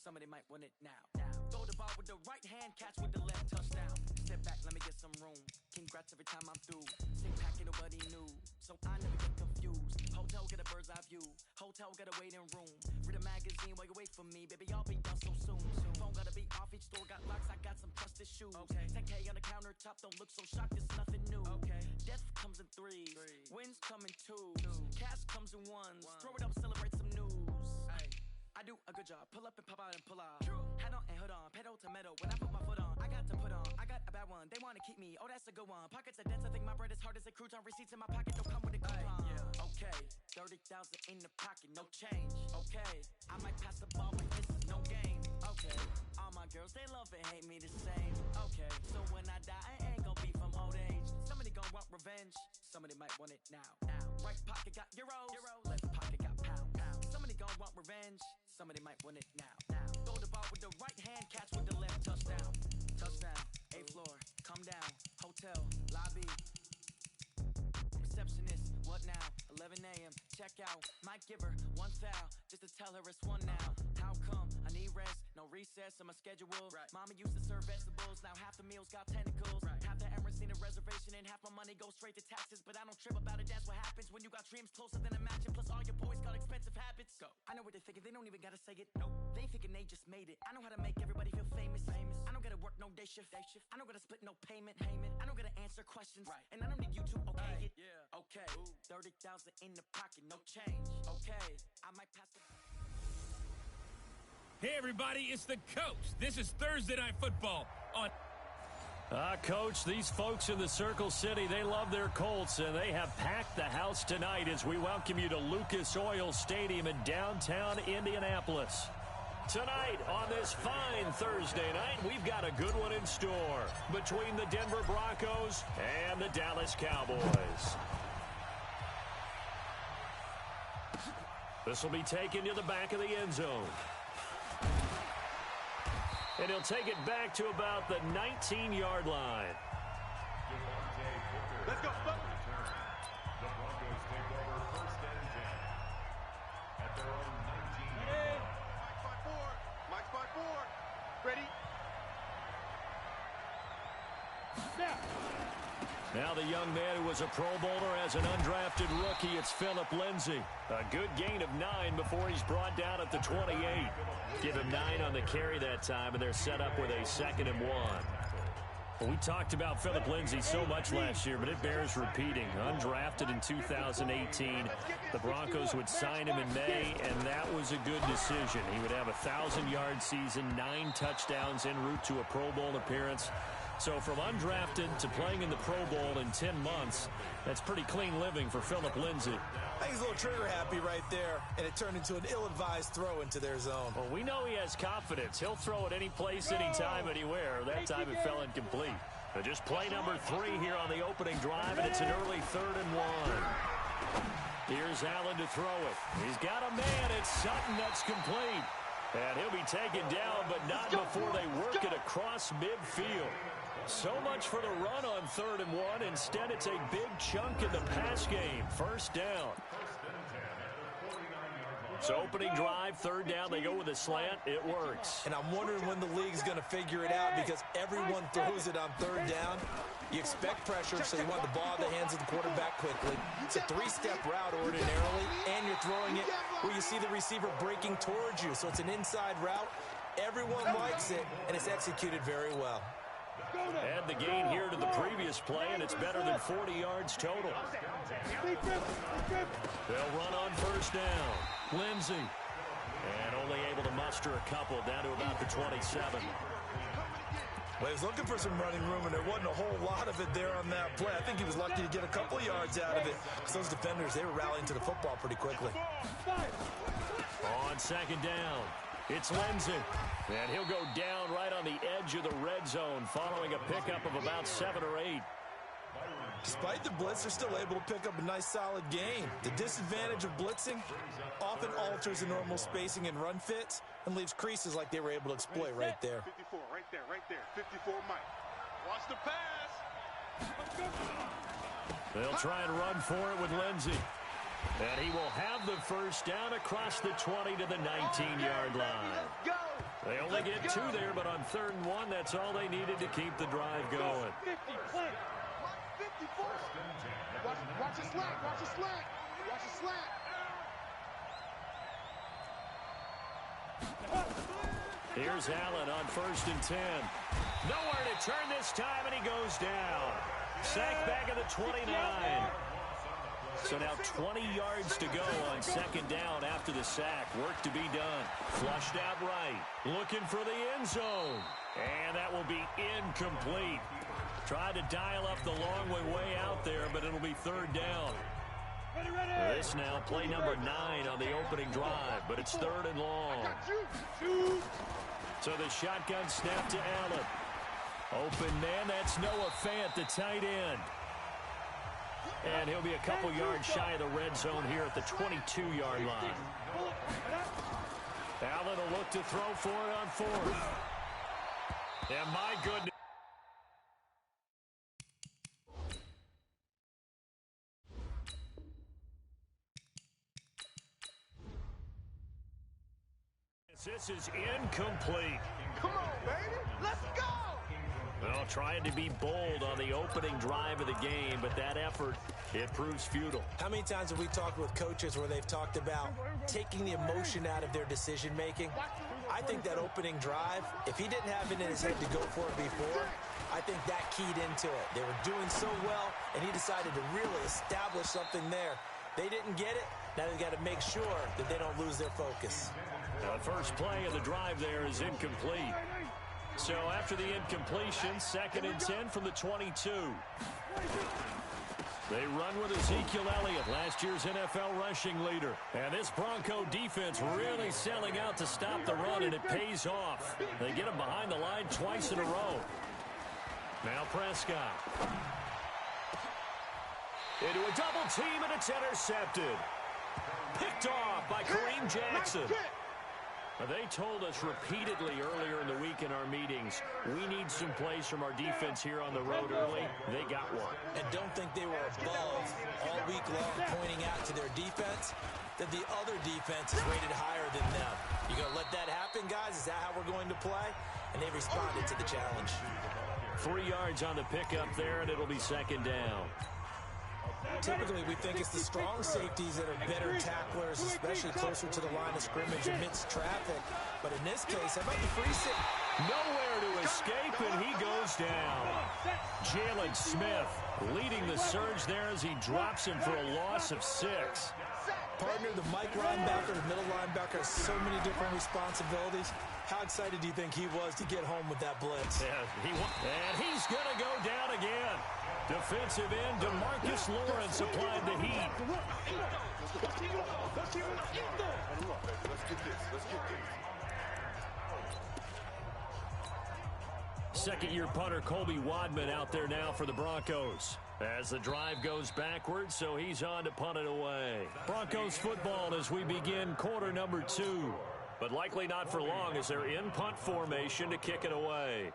somebody might want it now. Throw the ball with the right hand, catch with the left, touchdown. Step back, let me get some room. Congrats every time I'm through. Sing pack and nobody knew, so I never get confused. Hotel get a bird's eye view. Hotel get a waiting room. Read a magazine while you wait for me, baby. I'll be done so soon. Phone gotta be off, each store got locks. I got some trusted shoes. 10K on the countertop, don't look so shocked. It's nothing new. Death comes in threes, wins come in twos, cash comes in ones. Throw it up, celebrate some news. I do a good job, pull up and pop out and pull out. Hat on and hood on, pedal to metal. When I put my foot on, I got to put on. I got a bad one, they wanna keep me. Oh, that's a good one. Pockets are dense, I think my bread is hard as a crouton. Receipts in my pocket don't come with a coupon. Okay, 30,000 in the pocket, no change. Okay, I might pass the ball, but this is no game. Okay, all my girls, they love and hate me the same. Okay, so when I die, I ain't gon' be from old age. Somebody gon' want revenge, somebody might want it now. Right pocket got euros, left pocket got pound. Somebody gon' want revenge, somebody might want it now. Throw the ball with the right hand, catch with the left, touchdown. Touchdown, 8th floor, come down, hotel, lobby. Receptionist, what now? 11 a.m., check out. Might give her one foul, just to tell her it's one now. How come? I need rest, no recess on my schedule. Mama used to serve vegetables, now half the meals got tentacles. Half the Emirates need a reservation and half my money goes straight to taxes. But I don't trip about it, that's what happens when you got dreams closer than a mansion. Plus all your boys got expensive habits. Go. I know what they're thinking, they don't even gotta say it. Nope. They thinking they just made it. I know how to make everybody feel famous. I don't gotta work no day shift. I don't gotta split no payment. I don't gotta answer questions. And I don't need you to okay it. Okay, 30,000 in the pocket, no change. Okay, I might pass the... Hey, everybody, it's the coach. This is Thursday Night Football on... Coach, these folks in the Circle City, they love their Colts, and they have packed the house tonight as we welcome you to Lucas Oil Stadium in downtown Indianapolis. Tonight, on this fine Thursday night, we've got a good one in store between the Denver Broncos and the Dallas Cowboys. This will be taken to the back of the end zone. And he'll take it back to about the 19-yard line. Let's go. The Broncos take over 1st and 10 at their own 19. Mike spot 4. Ready? Now the young man who was a Pro Bowler as an undrafted rookie, it's Phillip Lindsay. A good gain of 9 before he's brought down at the 28. Give him 9 on the carry that time, and they're set up with a 2nd and 1. Well, we talked about Phillip Lindsay so much last year, but it bears repeating. Undrafted in 2018, the Broncos would sign him in May, and that was a good decision. He would have a 1,000-yard season, 9 touchdowns en route to a Pro Bowl appearance. So from undrafted to playing in the Pro Bowl in 10 months, that's pretty clean living for Phillip Lindsay. I think he's a little trigger happy right there, and it turned into an ill-advised throw into their zone. Well, we know he has confidence. He'll throw it any place, anytime, anywhere. That time it fell incomplete. But just play number 3 here on the opening drive, and it's an early 3rd and 1. Here's Allen to throw it. He's got a man. It's Sutton that's complete. And he'll be taken down, but not before they work it across midfield. So much for the run on 3rd and 1. Instead, it's a big chunk in the pass game. 1st down. So opening drive, 3rd down, they go with a slant. It works. And I'm wondering when the league's going to figure it out because everyone throws it on 3rd down. You expect pressure, so you want the ball in the hands of the quarterback quickly. It's a 3-step route ordinarily, and you're throwing it where you see the receiver breaking towards you. So it's an inside route. Everyone likes it, and it's executed very well. Add the gain here to the previous play, and it's better than 40 yards total. They'll run on 1st down. Lindsay. And only able to muster a couple down to about the 27. Well, he was looking for some running room, and there wasn't a whole lot of it there on that play. I think he was lucky to get a couple of yards out of it. Because those defenders, they were rallying to the football pretty quickly. On 2nd down, it's Lindsay. And he'll go down right on the edge of the red zone following a pickup of about 7 or 8. Despite the blitz, they're still able to pick up a nice solid gain. The disadvantage of blitzing often alters the normal spacing and run fits and leaves creases like they were able to exploit right there. 54, right there. 54, Mike. Watch the pass. They'll try and run for it with Lindsay. And he will have the 1st down across the 20 to the 19-yard line. They only get 2 there, but on 3rd and 1, that's all they needed to keep the drive going. 54. Watch the slant. Watch the slant. Watch the slant. Here's Allen on 1st and 10. Nowhere to turn this time, and he goes down. Sack back at the 29. So now 20 yards to go on 2nd down after the sack. Work to be done. Flushed out right. Looking for the end zone. And that will be incomplete. Tried to dial up the long way out there, but it'll be 3rd down. This now play number 9 on the opening drive, but it's 3rd and long. So the shotgun snap to Allen. Open man, that's Noah Fant, the tight end. And he'll be a couple yards shy of the red zone here at the 22-yard line. Allen will look to throw for it on 4th. And my goodness. This is incomplete. Come on, baby. Let's go. Well, trying to be bold on the opening drive of the game, but that effort, it proves futile. How many times have we talked with coaches where they've talked about taking the emotion out of their decision-making? I think that opening drive, if he didn't have it in his head to go for it before, I think that keyed into it. They were doing so well, and he decided to really establish something there. They didn't get it. Now they've got to make sure that they don't lose their focus. The first play of the drive there is incomplete. So after the incompletion, 2nd and 10 from the 22. They run with Ezekiel Elliott, last year's NFL rushing leader. And this Bronco defense really selling out to stop the run, and it pays off. They get him behind the line twice in a row. Now Prescott. Into a double team, and it's intercepted. Picked off by Kareem Jackson. They told us repeatedly earlier in the week in our meetings, we need some plays from our defense here on the road early. They got one. And don't think they were above all week long pointing out to their defense that the other defense is rated higher than them. You going to let that happen, guys? Is that how we're going to play? And they responded to the challenge. 3 yards on the pickup there, and it'll be 2nd down. Typically, we think it's the strong safeties that are better tacklers, especially closer to the line of scrimmage amidst traffic. But in this case, how about the free safety? Nowhere to escape, and he goes down. Jalen Smith leading the surge there as he drops him for a loss of 6. Partner, the Mike linebacker, the middle linebacker, has so many different responsibilities. How excited do you think he was to get home with that blitz? Yeah, and he's going to go down again. Defensive end DeMarcus Lawrence applied the heat. Second-year punter Colby Wadman out there now for the Broncos. As the drive goes backwards, so he's on to punt it away. Broncos football as we begin quarter number 2. But likely not for long as they're in punt formation to kick it away.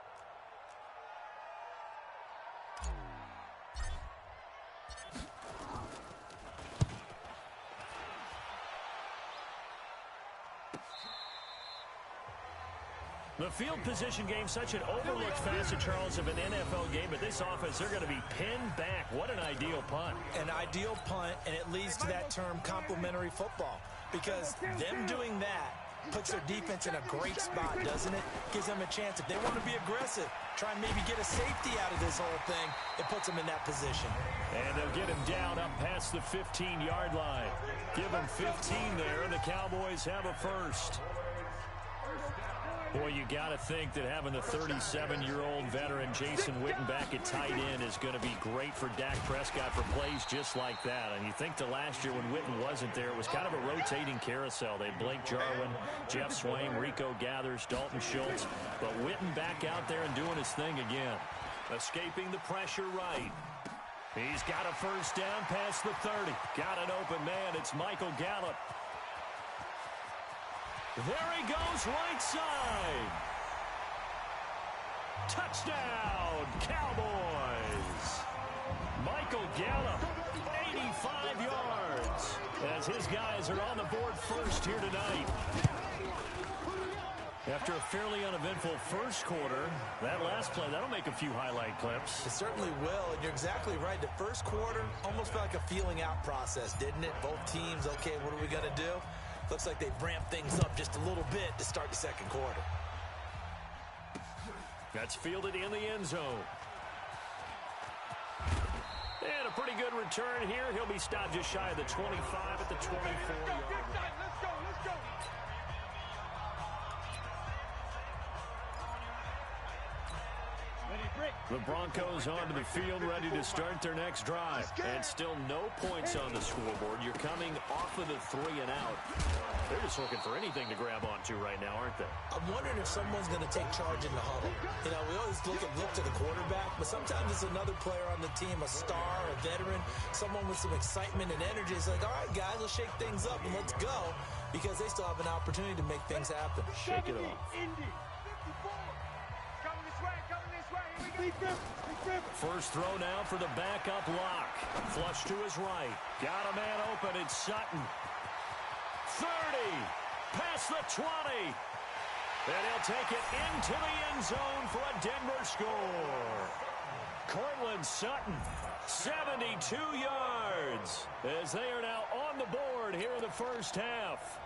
The field position game, such an overlooked facet, Charles, of an NFL game. But this offense, they're going to be pinned back. What an ideal punt. An ideal punt, and it leads to that term complementary football. Because them doing that puts their defense in a great spot, doesn't it? Gives them a chance. If they want to be aggressive, try and maybe get a safety out of this whole thing, it puts them in that position. And they'll get him down up past the 15-yard line. Give him 15 there, and the Cowboys have a first. Boy, you got to think that having the 37-year-old veteran Jason Witten back at tight end is going to be great for Dak Prescott for plays just like that. And you think to last year when Witten wasn't there, it was kind of a rotating carousel. They had Blake Jarwin, Jeff Swain, Rico Gathers, Dalton Schultz. But Witten back out there and doing his thing again. Escaping the pressure right. He's got a first down past the 30. Got an open man. It's Michael Gallup. There he goes, right side. Touchdown, Cowboys. Michael Gallup, 85 yards. As his guys are on the board first here tonight. Yeah, After a fairly uneventful first quarter, that last play, that'll make a few highlight clips. It certainly will, and you're exactly right. The first quarter almost felt like a feeling out process, didn't it? Both teams, okay, what are we going to do? Looks like they've ramped things up just a little bit to start the second quarter. That's fielded in the end zone. And a pretty good return here. He'll be stopped just shy of the 25 at the 24-yard line. Let's go. The Broncos onto the field, ready to start their next drive. And still no points on the scoreboard. You're coming off of the 3-and-out. They're just looking for anything to grab onto right now, aren't they? I'm wondering if someone's going to take charge in the huddle. You know, we always look to the quarterback, but sometimes it's another player on the team, a star, a veteran, someone with some excitement and energy. It's like, all right, guys, let's shake things up and let's go, because they still have an opportunity to make things happen. Shake it off. First throw now for the backup lock. Flush to his right. Got a man open. It's Sutton. 30. Past the 20. And he'll take it into the end zone for a Denver score. Cortland Sutton, 72 yards, as they are now on the board here in the first half.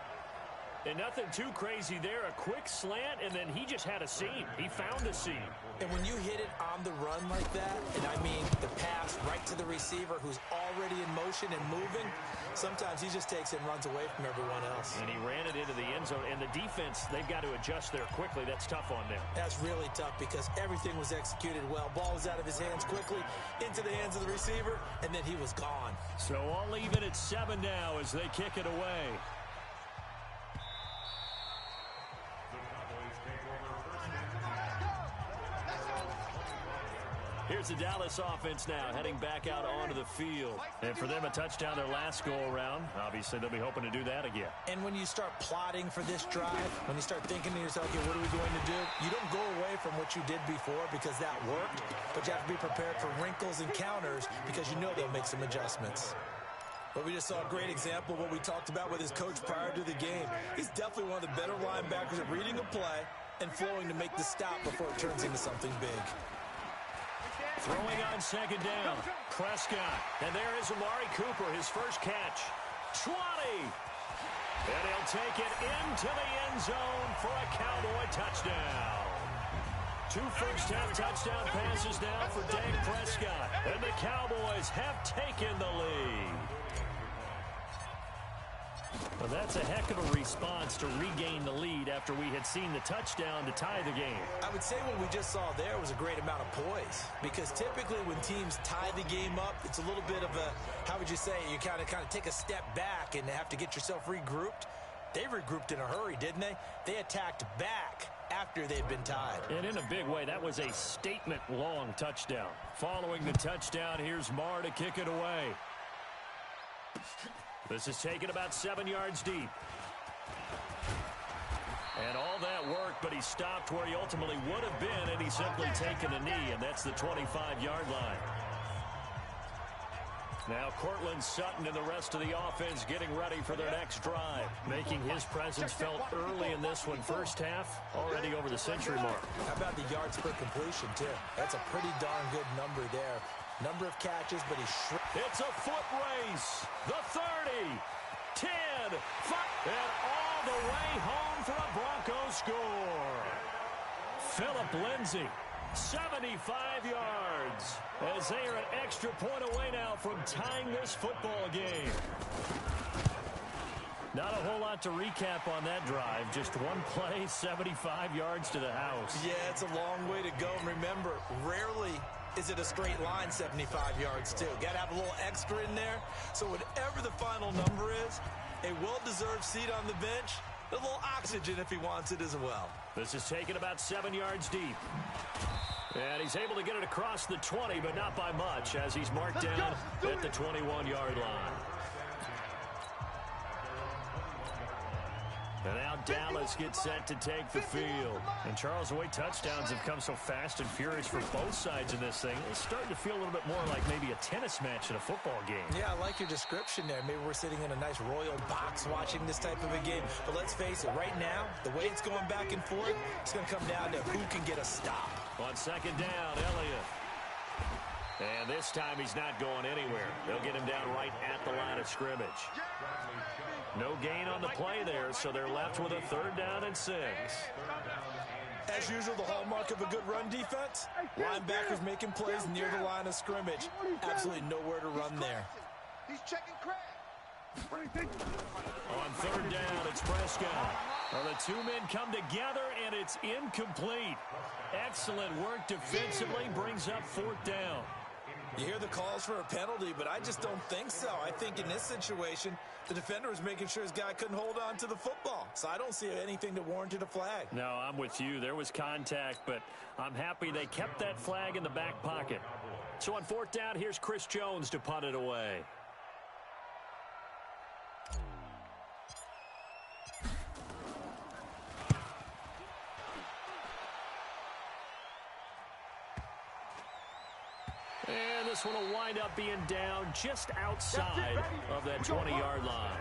And nothing too crazy there. A quick slant, and then he just had a seam. He found a seam. And when you hit it on the run like that, and I mean the pass right to the receiver who's already in motion and moving, sometimes he just takes it and runs away from everyone else. And he ran it into the end zone. And the defense, they've got to adjust there quickly. That's tough on them. That's really tough because everything was executed well. Ball was out of his hands quickly, into the hands of the receiver, and then he was gone. So I'll leave it at 7 now as they kick it away. Here's the Dallas offense now, heading back out onto the field. And for them, a touchdown their last go-around. Obviously, they'll be hoping to do that again. And when you start plotting for this drive, when you start thinking to yourself, okay, what are we going to do? You don't go away from what you did before because that worked, but you have to be prepared for wrinkles and counters because you know they'll make some adjustments. But we just saw a great example of what we talked about with his coach prior to the game. He's definitely one of the better linebackers at reading a play and flowing to make the stop before it turns into something big. Throwing on second down, Prescott. And there is Amari Cooper, his first catch. 20. And he'll take it into the end zone for a Cowboy touchdown. 2 first-half touchdown passes now for Dak Prescott. And the Cowboys have taken the lead. Well, that's a heck of a response to regain the lead after we had seen the touchdown to tie the game. I would say what we just saw there was a great amount of poise, because typically when teams tie the game up, it's a little bit of a, how would you say, you kind of take a step back and have to get yourself regrouped. They regrouped in a hurry, didn't they? They attacked back after they'd been tied. And in a big way, that was a statement-long touchdown. Following the touchdown, here's Marr to kick it away. This is taken about 7 yards deep. And all that worked, but he stopped where he ultimately would have been, and he's simply taken a knee, and that's the 25-yard line. Now Cortland Sutton and the rest of the offense getting ready for their next drive, making his presence felt early in this one. First half, already over the century mark. How about the yards per completion, too? That's a pretty darn good number there. Number of catches, but he's It's a foot race. The 30, 10, 5, and all the way home for a Broncos score. Philip Lindsay, 75 yards, as they are an extra point away now from tying this football game. Not a whole lot to recap on that drive. Just one play, 75 yards to the house. Yeah, it's a long way to go. And remember, rarely is it a straight line 75 yards, too. Got to have a little extra in there. So whatever the final number is, a well-deserved seat on the bench, a little oxygen if he wants it as well. This is taken about 7 yards deep. And he's able to get it across the 20, but not by much, as he's marked down at the 21-yard line. And now Dallas gets set to take the field. And Charles, the way touchdowns have come so fast and furious for both sides in this thing, it's starting to feel a little bit more like maybe a tennis match in a football game. Yeah, I like your description there. Maybe we're sitting in a nice royal box watching this type of a game. But let's face it, right now, the way it's going back and forth, it's going to come down to who can get a stop. On second down, Elliott. And this time he's not going anywhere. They'll get him down right at the line of scrimmage. No gain on the play there, so they're left with a 3rd down and 6. As usual, the hallmark of a good run defense, linebackers making plays near the line of scrimmage. Absolutely nowhere to run there. He's checking crack. On 3rd down, it's Prescott. Well, the two men come together, and it's incomplete. Excellent work defensively, brings up 4th down. You hear the calls for a penalty, but I just don't think so. I think in this situation, the defender was making sure his guy couldn't hold on to the football. So I don't see anything that warranted a flag. No, I'm with you. There was contact, but I'm happy they kept that flag in the back pocket. So on 4th down, here's Chris Jones to punt it away. And this one will wind up being down just outside of that 20-yard line.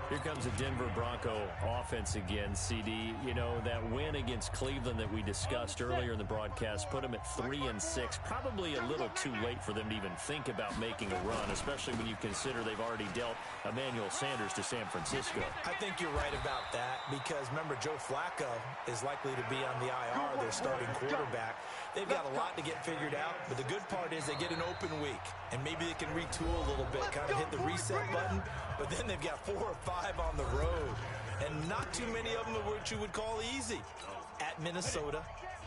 Here comes the Denver Bronco offense again, CD. You know, that win against Cleveland that we discussed earlier in the broadcast put them at 3-6. Probably a little too late for them to even think about making a run, especially when you consider they've already dealt Emmanuel Sanders to San Francisco. I think you're right about that because, remember, Joe Flacco is likely to be on the IR, their starting quarterback. They've got a lot to get figured out, but the good part is they get an open week, and maybe they can retool a little bit, kind of hit the reset button, but then they've got 4 or 5 on the road, and not too many of them are what you would call easy. At Minnesota,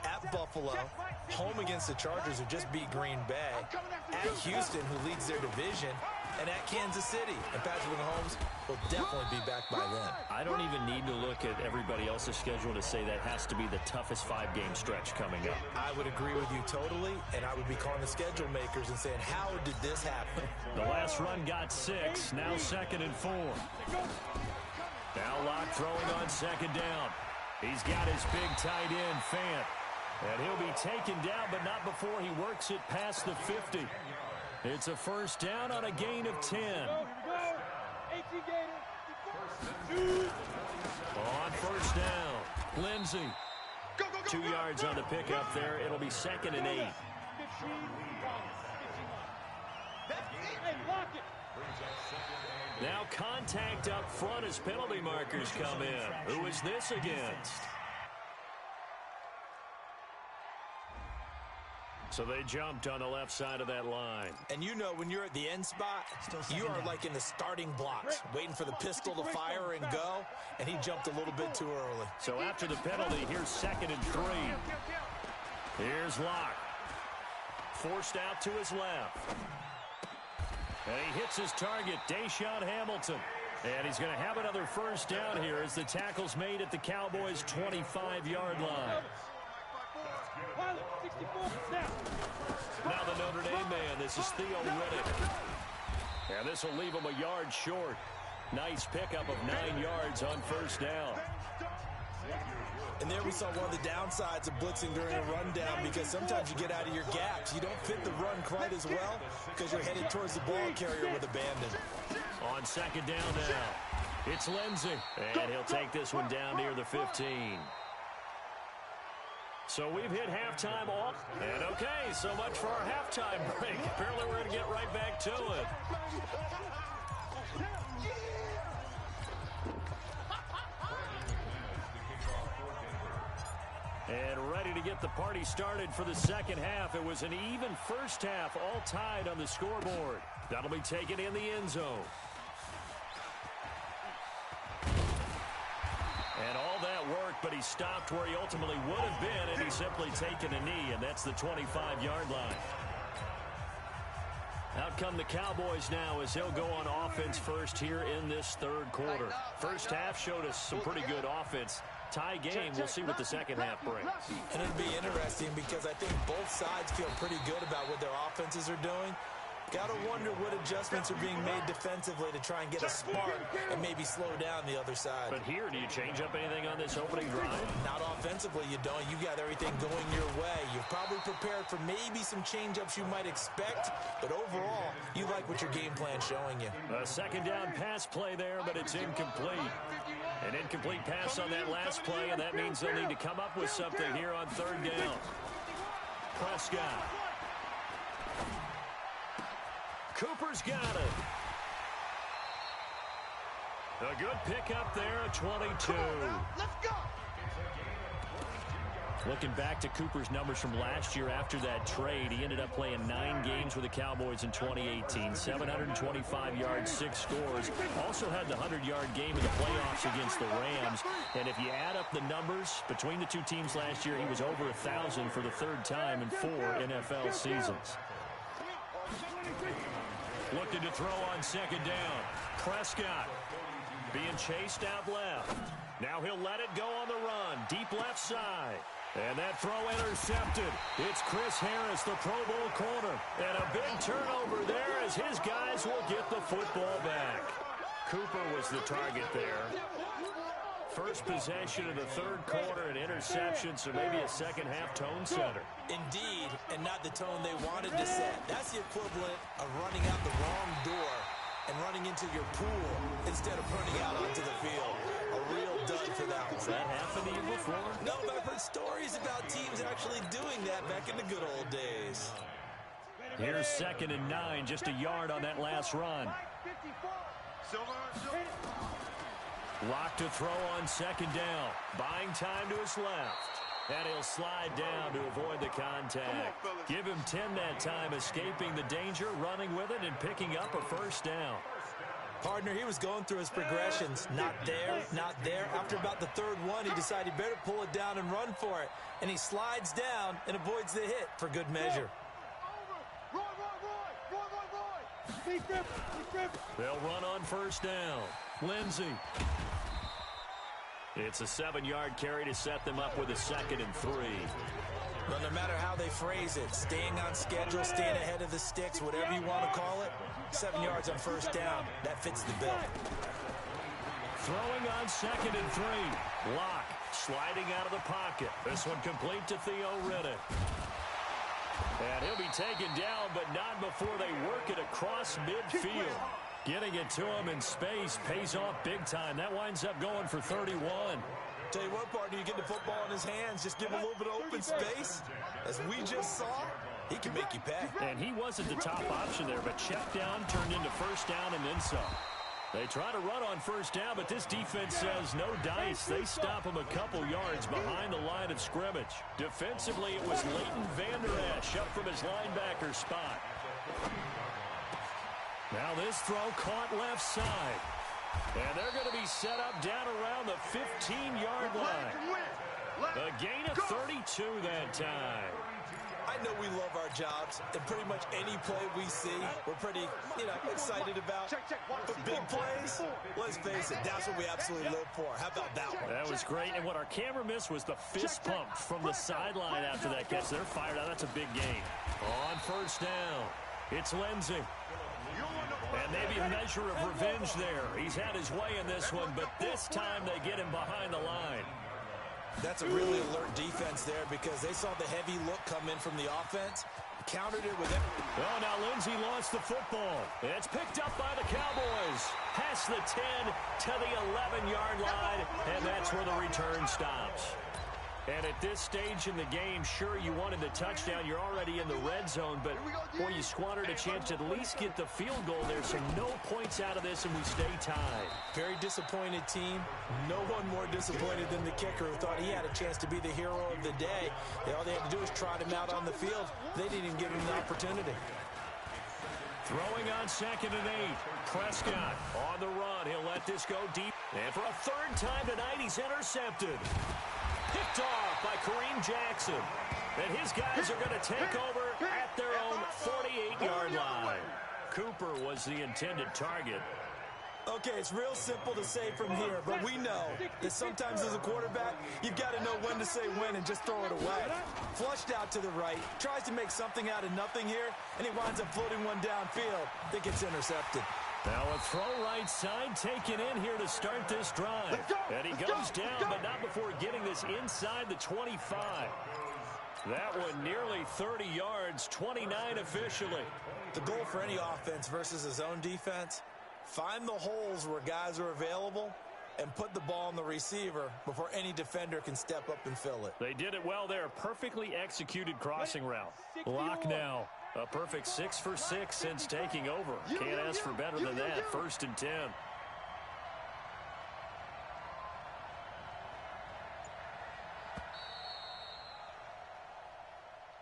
at Buffalo, home against the Chargers who just beat Green Bay, at Houston who leads their division, and at Kansas City. And Patrick Mahomes will definitely be back by then. I don't even need to look at everybody else's schedule to say that has to be the toughest 5-game stretch coming up. I would agree with you totally, and I would be calling the schedule makers and saying, how did this happen? The last run got 6, now 2nd and 4. Now Locke throwing on 2nd down. He's got his big tight end, Fant. And he'll be taken down, but not before he works it past the 50. It's a 1st down on a gain of 10. On 1st down, Lindsey. 2 yards on the pickup there. It'll be 2nd and 8. Now contact up front as penalty markers come in. Who is this against? So they jumped on the left side of that line. And you know when you're at the end spot, you are like in the starting blocks, waiting for the pistol to fire and go, and he jumped a little bit too early. So after the penalty, here's 2nd and 3. Here's Locke. Forced out to his left. And he hits his target, Deshaun Hamilton. And he's going to have another 1st down here as the tackle's made at the Cowboys' 25-yard line. Now the Notre Dame man, this is Theo Riddick. And this will leave him a yard short. Nice pickup of 9 yards on 1st down. And there we saw one of the downsides of blitzing during a rundown because sometimes you get out of your gaps. You don't fit the run quite as well because you're headed towards the ball carrier with abandon. On 2nd down now, it's Lindsey. And he'll take this one down near the 15. So we've hit halftime off. And okay, so much for our halftime break. Apparently we're going to get right back to it. And ready to get the party started for the 2nd half. It was an even 1st half, all tied on the scoreboard. That'll be taken in the end zone. And all that worked, but he stopped where he ultimately would have been, and he's simply taken a knee, and that's the 25-yard line. Out come the Cowboys now as they'll go on offense first here in this 3rd quarter. 1st half showed us some pretty good offense. Tie game, we'll see what the 2nd half brings. And it'll be interesting because I think both sides feel pretty good about what their offenses are doing. Gotta wonder what adjustments are being made defensively to try and get a spark and maybe slow down the other side. But here, do you change up anything on this opening drive? Not offensively, you don't. You got everything going your way. You've probably prepared for maybe some change-ups you might expect, but overall, you like what your game plan's showing you. A second down pass play there, but it's incomplete. An incomplete pass on that last play, and that means they'll need to come up with something here on third down. Prescott. Cooper's got it. A good pickup there at 22. Let's go. Looking back to Cooper's numbers from last year after that trade, he ended up playing 9 games with the Cowboys in 2018. 725 yards, 6 scores. Also had the 100-yard game in the playoffs against the Rams. And if you add up the numbers between the two teams last year, he was over 1,000 for the third time in 4 NFL seasons. Looking to throw on second down. Prescott being chased out left. Now he'll let it go on the run. Deep left side. And that throw intercepted. It's Chris Harris, the Pro Bowl corner. And a big turnover there as his guys will get the football back. Cooper was the target there. First possession of the third quarter, an interception, so maybe a second-half tone setter. Indeed, and not the tone they wanted to set. That's the equivalent of running out the wrong door and running into your pool instead of running out onto the field. A real dud for that one. Has that happened to you before? No, but I've heard stories about teams actually doing that back in the good old days. Here's 2nd and 9, just a yard on that last run. Lock to throw on second down. Buying time to his left. And he'll slide down to avoid the contact. Give him 10 that time, escaping the danger, running with it, and picking up a first down. Partner, he was going through his progressions. Not there, not there. After about the third one, he decided he better pull it down and run for it. And he slides down and avoids the hit for good measure. They'll run on first down. Lindsey. It's a 7-yard carry to set them up with a 2nd and 3. Well, no matter how they phrase it, staying on schedule, staying ahead of the sticks, whatever you want to call it, 7 yards on first down, that fits the bill. Throwing on 2nd and 3. Lock sliding out of the pocket. This one complete to Theo Riddick. And he'll be taken down, but not before they work it across midfield. Getting it to him in space pays off big time. That winds up going for 31. Tell you what, partner, you get the football in his hands, just give him a little bit of open space. As we just saw, he can make you pay. And he wasn't the top option there, but check down turned into first down and then some. They try to run on first down, but this defense says no dice. They stop him a couple yards behind the line of scrimmage. Defensively, it was Leighton Vander Esch up from his linebacker spot. Now this throw caught left side. And they're going to be set up down around the 15-yard line. A gain of 32 that time. I know we love our jobs, and pretty much any play we see, we're pretty, excited about. But big plays, let's face it, that's what we absolutely live for. How about that one? That was great, and what our camera missed was the fist pump from the sideline after that catch. They're fired out. That's a big gain. On first down, it's Lindsey. And maybe a measure of revenge there. He's had his way in this one, but this time they get him behind the line. That's a really alert defense there because they saw the heavy look come in from the offense, countered it with it. Oh, now Lindsey lost the football. It's picked up by the Cowboys. Past the 10 to the 11-yard line, and that's where the return stops. And at this stage in the game, sure, you wanted the touchdown. You're already in the red zone, but, boy, you squandered a chance to at least get the field goal there, so no points out of this, and we stay tied. Very disappointed team. No one more disappointed than the kicker who thought he had a chance to be the hero of the day. All they had to do was trot him out on the field. They didn't even give him the opportunity. Throwing on 2nd and 8. Prescott on the run. He'll let this go deep. And for a third time tonight, he's intercepted. Picked off by Kareem Jackson. And his guys are going to take over at their own 48-yard line. Cooper was the intended target. Okay, it's real simple to say from here, but we know that sometimes as a quarterback, you've got to know when to say when and just throw it away. Flushed out to the right, tries to make something out of nothing here, and he winds up floating one downfield that gets intercepted. Now a throw right side taken in here to start this drive. And he goes down, but not before getting this inside the 25. That one nearly 30 yards, 29 officially. The goal for any offense versus his own defense, find the holes where guys are available and put the ball on the receiver before any defender can step up and fill it. They did it well there. Perfectly executed crossing route. Lock now. A perfect 6 for 6 since taking over. Can't ask for better than that. 1st and 10.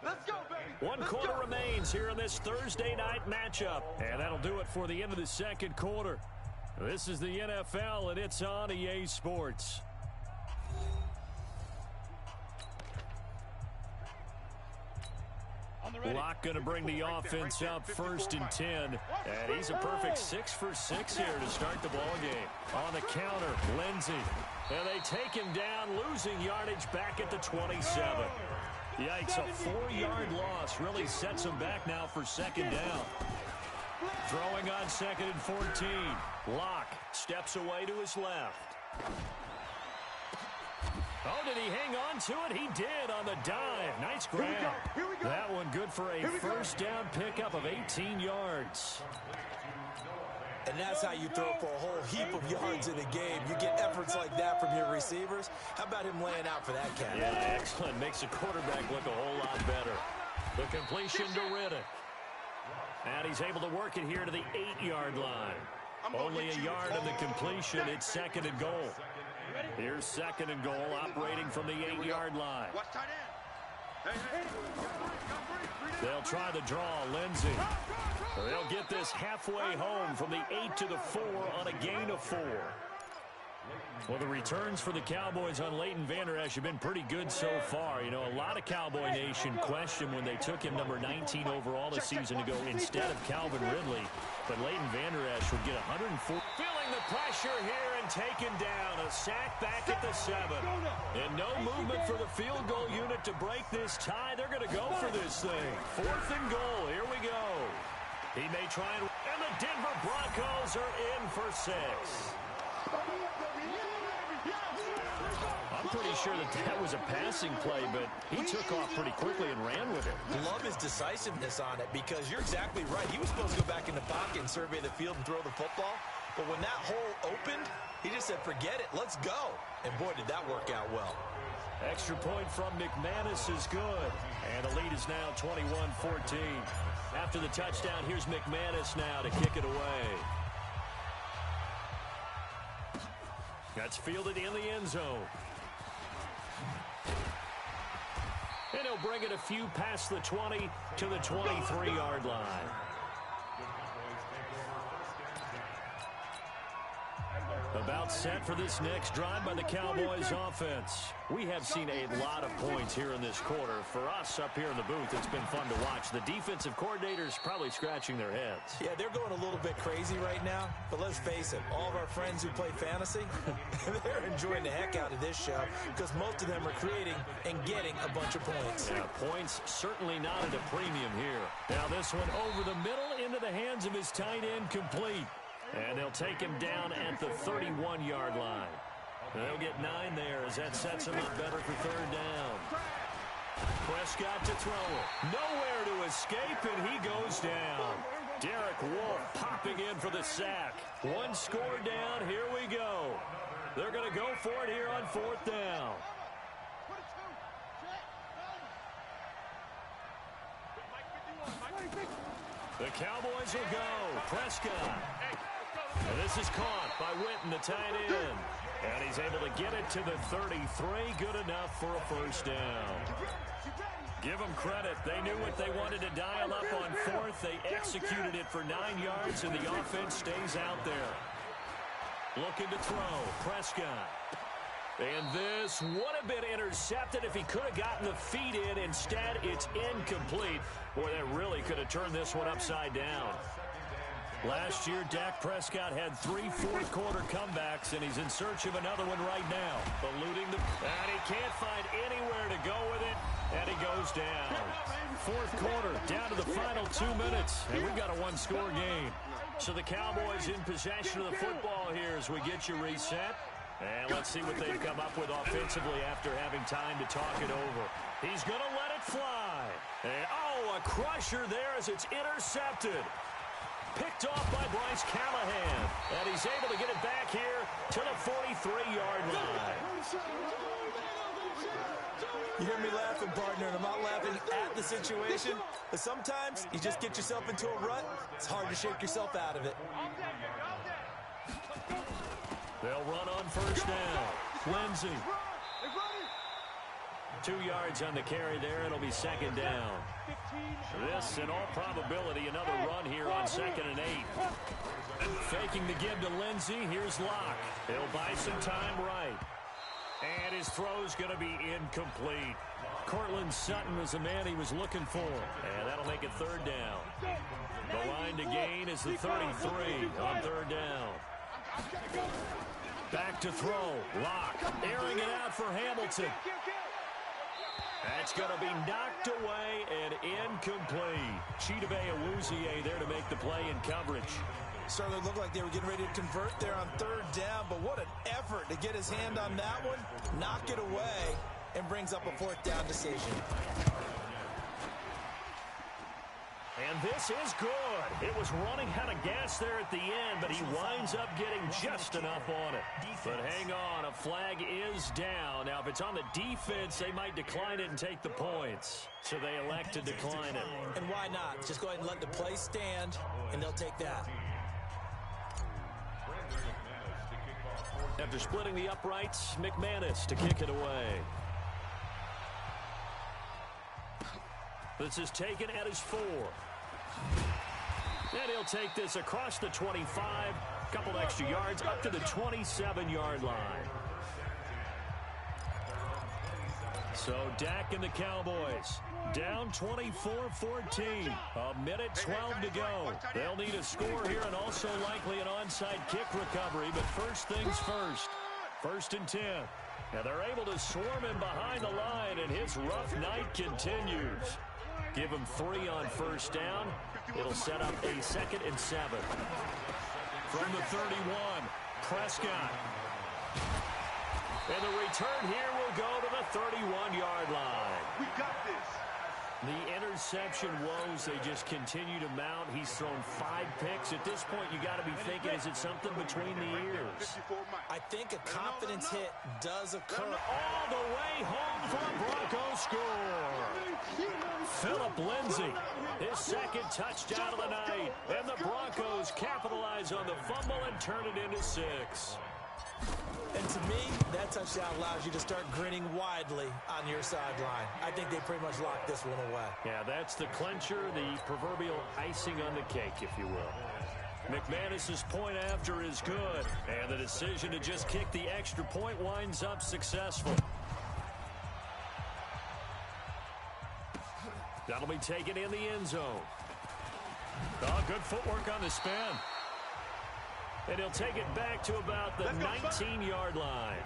Let's go, baby. One quarter remains here in this Thursday night matchup. And that'll do it for the end of the second quarter. This is the NFL, and it's on EA Sports. Locke going to bring the offense up 1st and 10. And he's a perfect 6 for 6 here to start the ball game. On the counter, Lindsey. And they take him down, losing yardage back at the 27. Yikes, a 4-yard loss really sets him back now for 2nd down. Throwing on 2nd and 14. Locke steps away to his left. Oh, did he hang on to it? He did on the dive. Nice grab. Here we go. That one good for a first down pickup of 18 yards. And that's how you throw for a whole heap of yards in a game. You get efforts like that from your receivers. How about him laying out for that catch? Yeah, excellent. Makes the quarterback look a whole lot better. The completion to Riddick. And he's able to work it here to the 8-yard line. Only a yard of the completion. It's 2nd and goal. Here's 2nd and goal, operating from the 8-yard line. Watch tight end. Hey. They'll try the draw, Lindsey. They'll get this halfway home from the 8 to the 4 on a gain of 4. Well, the returns for the Cowboys on Leighton Vander Esch have been pretty good so far. You know, a lot of Cowboy Nation questioned when they took him number 19 overall this season to go instead of Calvin Ridley. But Leighton Vander Esch would get 104. Feeling the pressure here and taken down. A sack back at the 7. And no movement for the field goal unit to break this tie. They're going to go for this thing. 4th and goal. Here we go. He may try and the Denver Broncos are in for 6. I'm pretty sure that was a passing play, but he took off pretty quickly and ran with it. Love his decisiveness on it because you're exactly right. He was supposed to go back in the pocket and survey the field and throw the football. But when that hole opened, he just said, forget it, let's go. And boy, did that work out well. Extra point from McManus is good. And the lead is now 21-14. After the touchdown, here's McManus now to kick it away. That's fielded in the end zone. And he'll bring it a few past the 20 to the 23-yard line. About set for this next drive by the Cowboys offense. We have seen a lot of points here in this quarter. For us up here in the booth, it's been fun to watch. The defensive coordinators probably scratching their heads. Yeah, they're going a little bit crazy right now. But let's face it, all of our friends who play fantasy, they're enjoying the heck out of this show because most of them are creating and getting a bunch of points. Yeah, points certainly not at a premium here. Now this one over the middle into the hands of his tight end, complete. And they'll take him down at the 31-yard line. They'll get 9 there as that sets him up better for 3rd down. Prescott to throw it. Nowhere to escape, and he goes down. Derek Wolfe popping in for the sack. 1 score down. Here we go. They're going to go for it here on 4th down. The Cowboys will go. Prescott. And this is caught by Witten, the tight end. And he's able to get it to the 33. Good enough for a 1st down. Give them credit. They knew what they wanted to dial up on 4th. They executed it for 9 yards, and the offense stays out there. Looking to throw. Prescott. And this would have been intercepted if he could have gotten the feet in. Instead, it's incomplete. Boy, that really could have turned this one upside down. Last year, Dak Prescott had 3 fourth-quarter comebacks, and he's in search of another one right now. Eluding and he can't find anywhere to go with it, and he goes down. Fourth quarter, down to the final 2 minutes, and we've got a one-score game. So the Cowboys in possession of the football here as we get you reset. And let's see what they've come up with offensively after having time to talk it over. He's going to let it fly. And, a crusher there as it's intercepted. Picked off by Bryce Callahan. And he's able to get it back here to the 43-yard line. You hear me laughing, partner, and I'm not laughing at the situation. But sometimes you just get yourself into a rut. It's hard to shake yourself out of it. They'll run on first down. Lindsey. 2 yards on the carry there. It'll be second down. This, in all probability, another run here on 2nd and 8. Faking the give to Lindsey. Here's Locke. He'll buy some time right. And his throw's going to be incomplete. Cortland Sutton was the man he was looking for. And that'll make it third down. The line to gain is the 33 on third down. Back to throw. Locke airing it out for Hamilton. That's going to be knocked away and incomplete. Chidobe Awuzie there to make the play in coverage. Certainly looked like they were getting ready to convert there on third down, but what an effort to get his hand on that one, knock it away, and brings up a fourth down decision. And this is good. It was running out of gas there at the end, but he winds up getting just enough on it. But hang on, a flag is down. Now, if it's on the defense, they might decline it and take the points. So they elect to decline it. And why not? Just go ahead and let the play stand, and they'll take that. After splitting the uprights, McManus to kick it away. This is taken at his 4. And he'll take this across the 25, a couple extra yards, up to the 27-yard line. So Dak and the Cowboys down 24-14. A minute 12 to go. They'll need a score here and also likely an onside kick recovery. But first things first. 1st and 10. Now they're able to swarm him behind the line, and his rough night continues. Give him 3 on first down. It'll set up a 2nd and 7. From the 31, Prescott. And the return here will go to the 31-yard line. We got this. The interception woes, they just continue to mount. He's thrown 5 picks. At this point, you got to be thinking, is it something between the ears? I think a confidence hit does occur. All the way home for a Broncos score. Philip Lindsay, his 2nd touchdown of the night. And the Broncos capitalize on the fumble and turn it into 6. And to me, that touchdown allows you to start grinning widely on your sideline. I think they pretty much locked this one away. Yeah, that's the clincher, the proverbial icing on the cake, if you will. McManus's point after is good, and the decision to just kick the extra point winds up successful. That'll be taken in the end zone. Oh, good footwork on the spin. And he'll take it back to about the 19-yard line.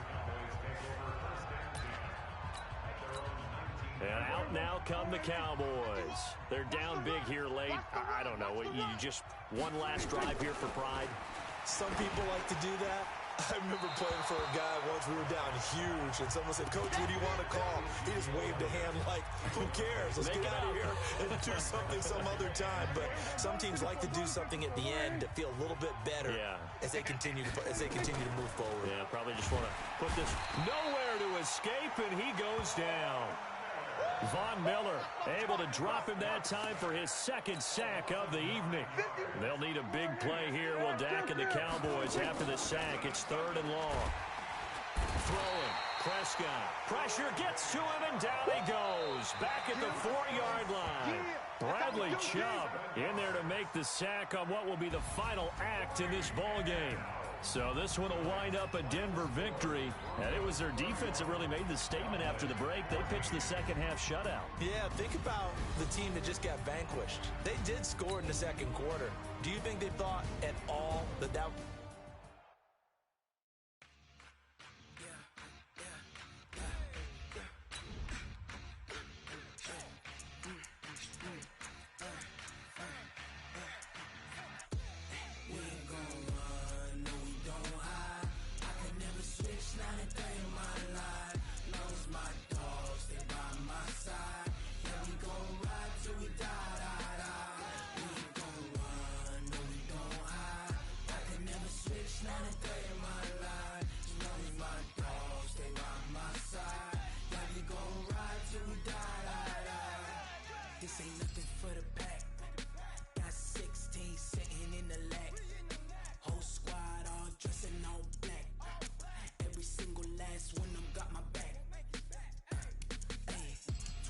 And out now come the Cowboys. They're down big here late. I don't know. You just one last drive here for pride? Some people like to do that. I remember playing for a guy once. We were down huge, and someone said, "Coach, what do you want to call?" He just waved a hand like, "Who cares? Let's get out of here and do something some other time." But some teams like to do something at the end to feel a little bit better as they continue to move forward. Yeah, probably just want to put this nowhere to escape, and he goes down. Von Miller able to drop him that time for his 2nd sack of the evening. They'll need a big play here. Will Dak and the Cowboys after the sack. It's 3rd and long. Throwing. Prescott. Pressure gets to him, and down he goes. Back at the 4-yard line. Bradley Chubb in there to make the sack on what will be the final act in this ball game. So this one will wind up a Denver victory. And it was their defense that really made the statement after the break. They pitched the second half shutout. Yeah, think about the team that just got vanquished. They did score in the second quarter. Do you think they thought at all that that... This ain't nothing for the pack. Got 16 sitting in the lag. Whole squad all dressing all black. Every single last one of them got my back. Hey,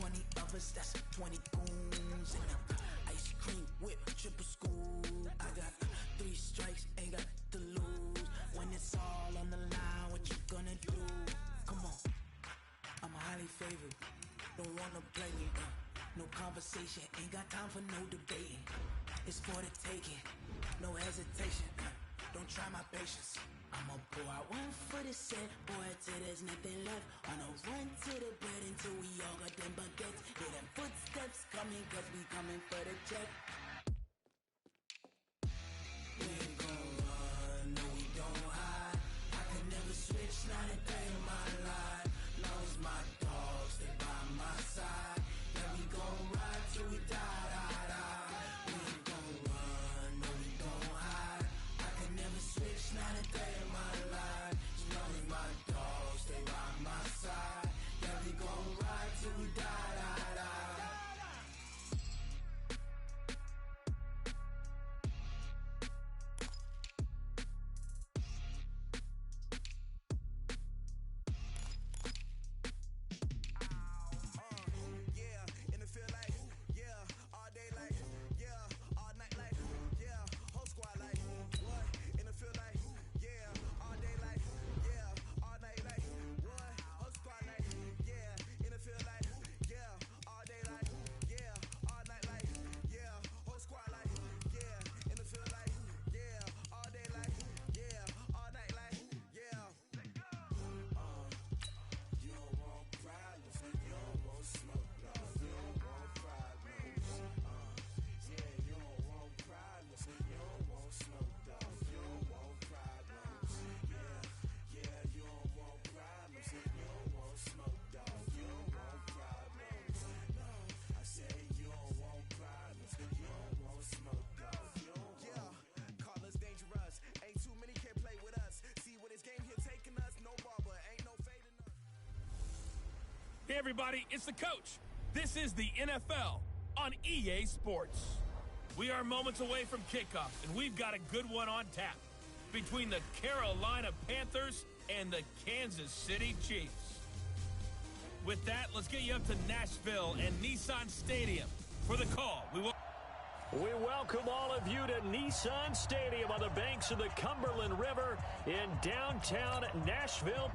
20 of us, that's 20 goons. And ice cream whip, triple school. I got 3 strikes, ain't got to lose. When it's all on the line, what you gonna do? Come on, I'm highly favored. Don't wanna play me. No conversation, ain't got time for no debating. It's for the taking, no hesitation. Don't try my patience. I'ma pour out one for the set, boy, till there's nothing left. On a run to the bed until we all got them baguettes. Hear them footsteps coming, cause we coming for the check. We ain't gon' run, no we don't hide. I can never switch, not a day in my life. Long as my dogs stay by my side. We gon' ride till we die, die, die. We ain't gon' run, no we don't hide. I can never switch, not a day in my life. As long as my dogs stay by my side. Yeah, we gon' ride till we die, die, die. Hey, everybody, it's the coach. This is the NFL on EA Sports. We are moments away from kickoff, and we've got a good one on tap between the Carolina Panthers and the Kansas City Chiefs. With that, let's get you up to Nashville and Nissan Stadium for the call. We welcome all of you to Nissan Stadium on the banks of the Cumberland River in downtown Nashville.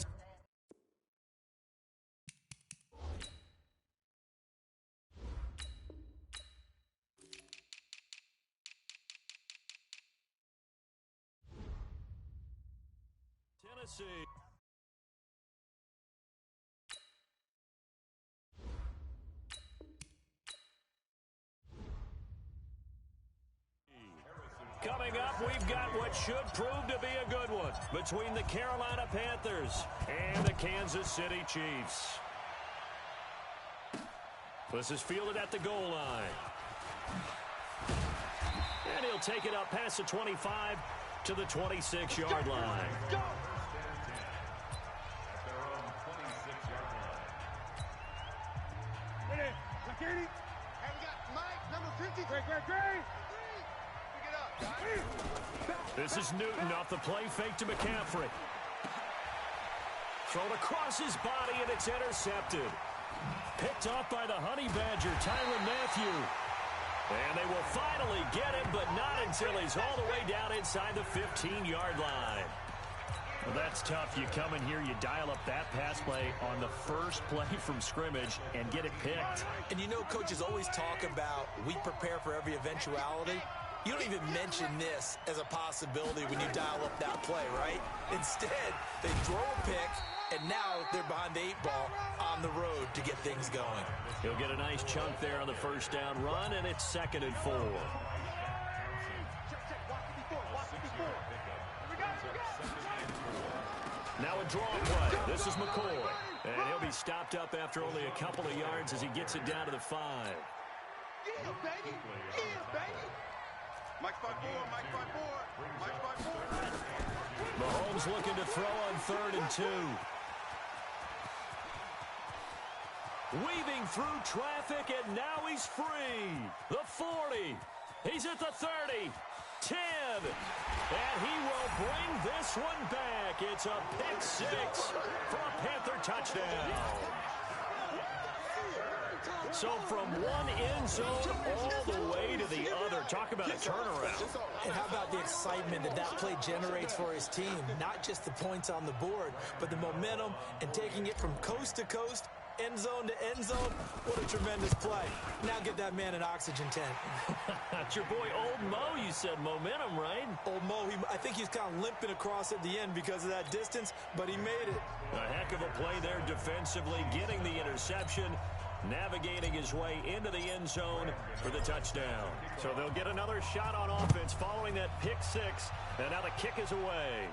Tennessee. Coming up, we've got what should prove to be a good one between the Carolina Panthers and the Kansas City Chiefs. This is fielded at the goal line. And he'll take it up past the 25 to the 26-yard line. Go! At their own 26-yard line. Ready, Lakini. And we got Mike, number 50. Great. Pick it up, guys. This is Newton off the play fake to McCaffrey. Thrown across his body, and it's intercepted. Picked off by the Honey Badger, Tyrann Mathieu. And they will finally get him, but not until he's all the way down inside the 15-yard line. Well, that's tough. You come in here, you dial up that pass play on the first play from scrimmage and get it picked. And you know coaches always talk about we prepare for every eventuality. You don't even mention this as a possibility when you dial up that play, right? Instead, they throw a pick, and now they're behind the 8-ball on the road to get things going. He'll get a nice chunk there on the first down run, and it's 2nd and 4. Now a draw play. This is McCoy. And he'll be stopped up after only a couple of yards as he gets it down to the 5. Yeah, baby. Yeah, baby. Mike 5-4, Mike 5-4, Mike 5-4. Mahomes looking to throw on 3rd and 2. Weaving through traffic, and now he's free. The 40. He's at the 30. 10. And he will bring this one back. It's a pick 6 for a Panther touchdown. So from one end zone all the way to the other. Talk about a turnaround. And how about the excitement that that play generates for his team? Not just the points on the board, but the momentum and taking it from coast to coast, end zone to end zone. What a tremendous play. Now get that man an oxygen tent. It's your boy Old Mo, you said. Momentum, right? Old Mo, I think he's kind of limping across at the end because of that distance, but he made it. A heck of a play there defensively, getting the interception, navigating his way into the end zone for the touchdown. So they'll get another shot on offense following that pick 6, and now the kick is away.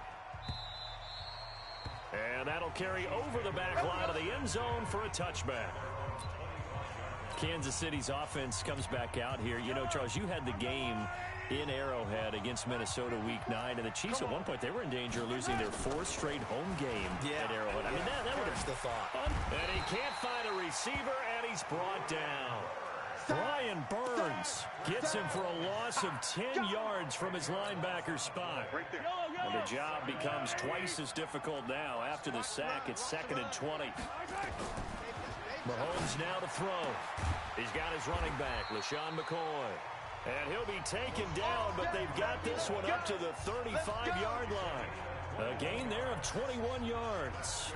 And that'll carry over the back line of the end zone for a touchback. Kansas City's offense comes back out here. You know, Charles, you had the game in Arrowhead against Minnesota Week 9, and the Chiefs at one point, they were in danger of losing their 4th straight home game at Arrowhead. I mean, that would have the thought. And he can't find a receiver, and he's brought down. Brian Burns gets him for a loss of 10 yards from his linebacker spot. And the job becomes twice as difficult now. After the sack, it's 2nd and 20. Mahomes now to throw. He's got his running back, LaShawn McCoy. And he'll be taken down, but they've got this one up to the 35-yard line. A gain there of 21 yards.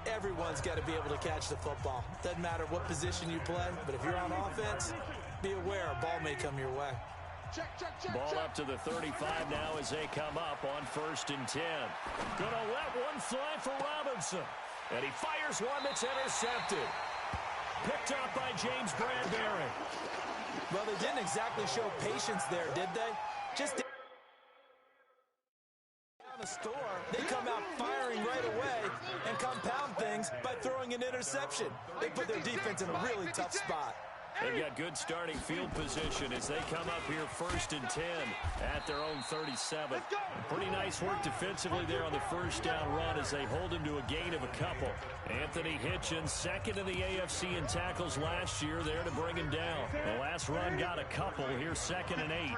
Everyone's got to be able to catch the football. Doesn't matter what position you play, but if you're on offense, be aware a ball may come your way. Ball up to the 35 now as they come up on 1st and 10. Gonna let one fly for Robinson. And he fires one that's intercepted. Picked up by James Bradbury. Well, they didn't exactly show patience there, did they? Just down the store, they come out firing right away and compound things by throwing an interception. They put their defense in a really tough spot. They've got good starting field position as they come up here 1st and 10 at their own 37. Pretty nice work defensively there on the first down run as they hold him to a gain of a couple. Anthony Hitchens, 2nd in the AFC in tackles last year, there to bring him down. The last run got a couple. Here's 2nd and 8.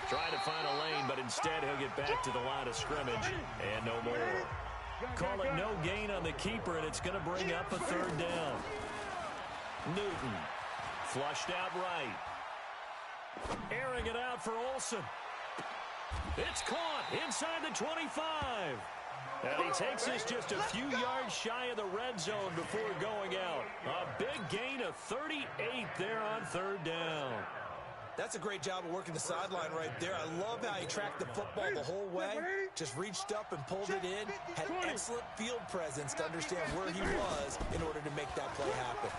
Trying to find a lane, but instead he'll get back to the line of scrimmage and no more. Call it no gain on the keeper, and it's going to bring up a 3rd down. Newton flushed out right. Airing it out for Olsen. It's caught inside the 25. And he takes this just a few yards shy of the red zone before going out. A big gain of 38 there on 3rd down. That's a great job of working the sideline right there. I love how he tracked the football the whole way, just reached up and pulled it in, had excellent field presence to understand where he was in order to make that play happen.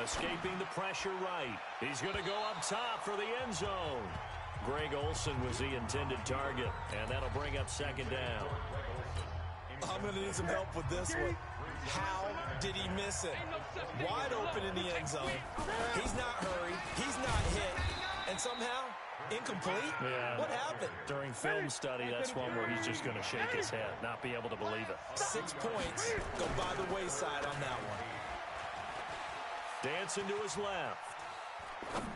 Escaping the pressure right. He's going to go up top for the end zone. Greg Olsen was the intended target, and that'll bring up 2nd down. I'm going to need some help with this one. How did he miss it? Wide open in the end zone. He's not hurried. He's not hit. And somehow, incomplete? Yeah. What happened? During film study, that's one where he's just going to shake his head, not be able to believe it. 6 points go by the wayside on that one. Dancing to his left.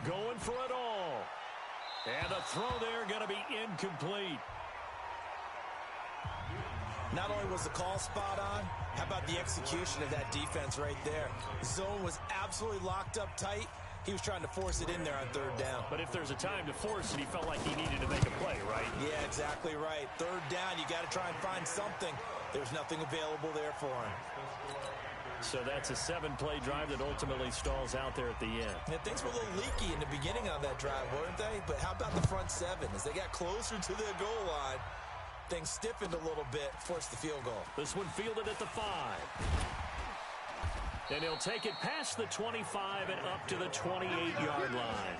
Going for it all. And the throw there going to be incomplete. Not only was the call spot on, how about the execution of that defense right there? Zone was absolutely locked up tight. He was trying to force it in there on third down. But if there's a time to force it, he felt like he needed to make a play, right? Yeah, exactly right. Third down, you got to try and find something. There's nothing available there for him. So that's a 7-play drive that ultimately stalls out there at the end. Yeah, things were a little leaky in the beginning on that drive, weren't they? But how about the front 7? As they got closer to their goal line, things stiffened a little bit, forced the field goal. This one fielded at the 5. And he'll take it past the 25 and up to the 28-yard line.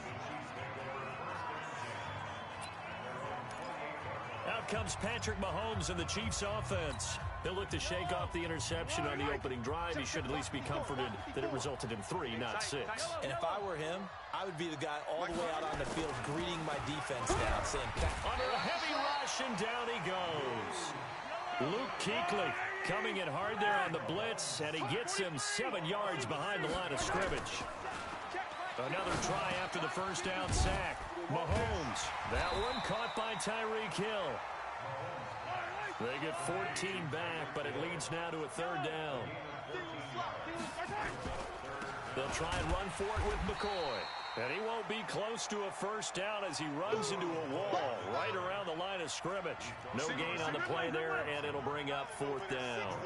Out comes Patrick Mahomes and the Chiefs offense. He'll look to shake off the interception on the opening drive. He should at least be comforted that it resulted in 3, not 6. And if I were him, I would be the guy all the way out on the field greeting my defense down, saying, under a heavy rush, and down he goes. Luke Kuechly coming in hard there on the blitz, and he gets him 7 yards behind the line of scrimmage. Another try after the first down sack. Mahomes, that one caught by Tyreek Hill. They get 14 back, but it leads now to a third down. They'll try and run for it with McCoy. And he won't be close to a first down as he runs into a wall right around the line of scrimmage. No gain on the play there, and it'll bring up 4th down.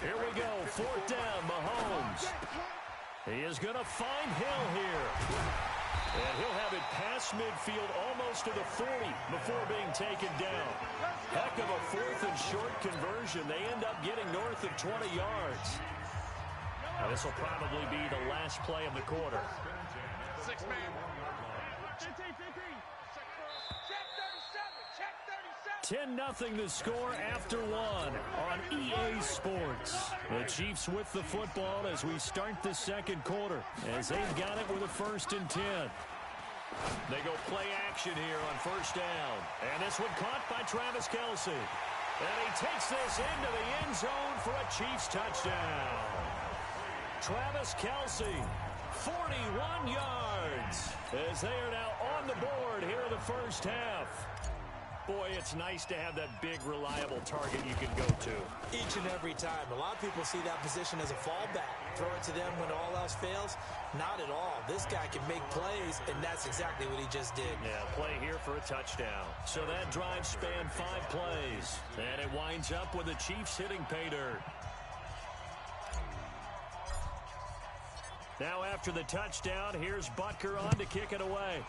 Here we go, 4th down, Mahomes. He is going to find Hill here. And he'll have it past midfield almost to the 40 before being taken down. Heck of a 4th and short conversion. They end up getting north of 20 yards. Now this will probably be the last play of the quarter. 6-man. 10-0 the score after 1 on EA Sports. The Chiefs with the football as we start the second quarter, as they've got it with a 1st and 10. They go play action here on first down. And this one caught by Travis Kelce. And he takes this into the end zone for a Chiefs touchdown. Travis Kelce, 41 yards, as they are now on the board here in the first half. Boy, it's nice to have that big, reliable target you can go to. Each and every time. A lot of people see that position as a fallback. Throw it to them when all else fails. Not at all. This guy can make plays, and that's exactly what he just did. Yeah, play here for a touchdown. So that drive spanned 5 plays. And it winds up with the Chiefs hitting pay dirt. Now after the touchdown, here's Butker on to kick it away.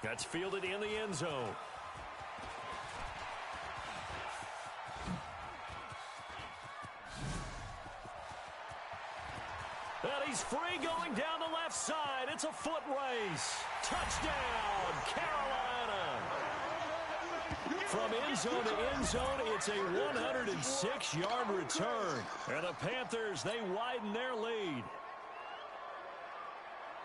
That's fielded in the end zone. And he's free going down the left side. It's a foot race. Touchdown, Carolina. From end zone to end zone, it's a 106-yard return. And the Panthers, they widen their lead.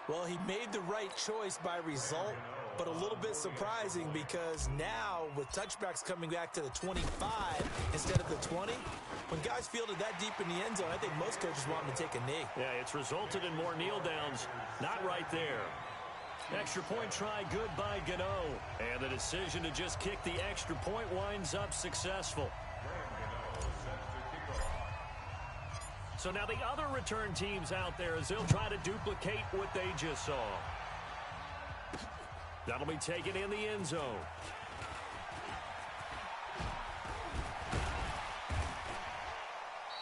Well, he made the right choice by result, but a little bit surprising because now with touchbacks coming back to the 25 instead of the 20, when guys fielded that deep in the end zone, I think most coaches want them to take a knee. Yeah, it's resulted in more kneel downs. Not right there. Extra point try good by Gano. And the decision to just kick the extra point winds up successful. So now the other return teams out there as they'll try to duplicate what they just saw. That'll be taken in the end zone.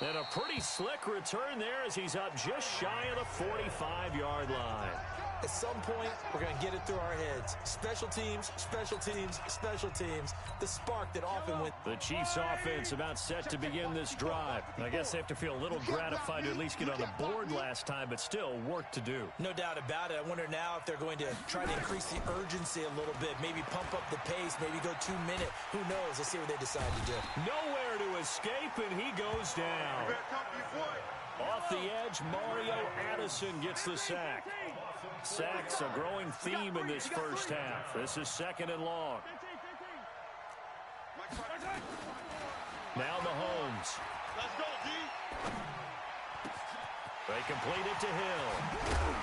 And a pretty slick return there as he's up just shy of the 45-yard line. At some point, we're going to get it through our heads. Special teams, special teams, special teams. The spark that often went. The Chiefs offense about set to begin this drive. I guess they have to feel a little gratified to at least get on the board last time, but still work to do. No doubt about it. I wonder now if they're going to try to increase the urgency a little bit. Maybe pump up the pace. Maybe go 2-minute. Who knows? Let's see what they decide to do. Nowhere to escape, and he goes down. Off the edge, Mario Addison gets the sack. Sacks a growing theme in this first half. This is 2nd and long. Now Mahomes. Let's go, D. They complete it to Hill.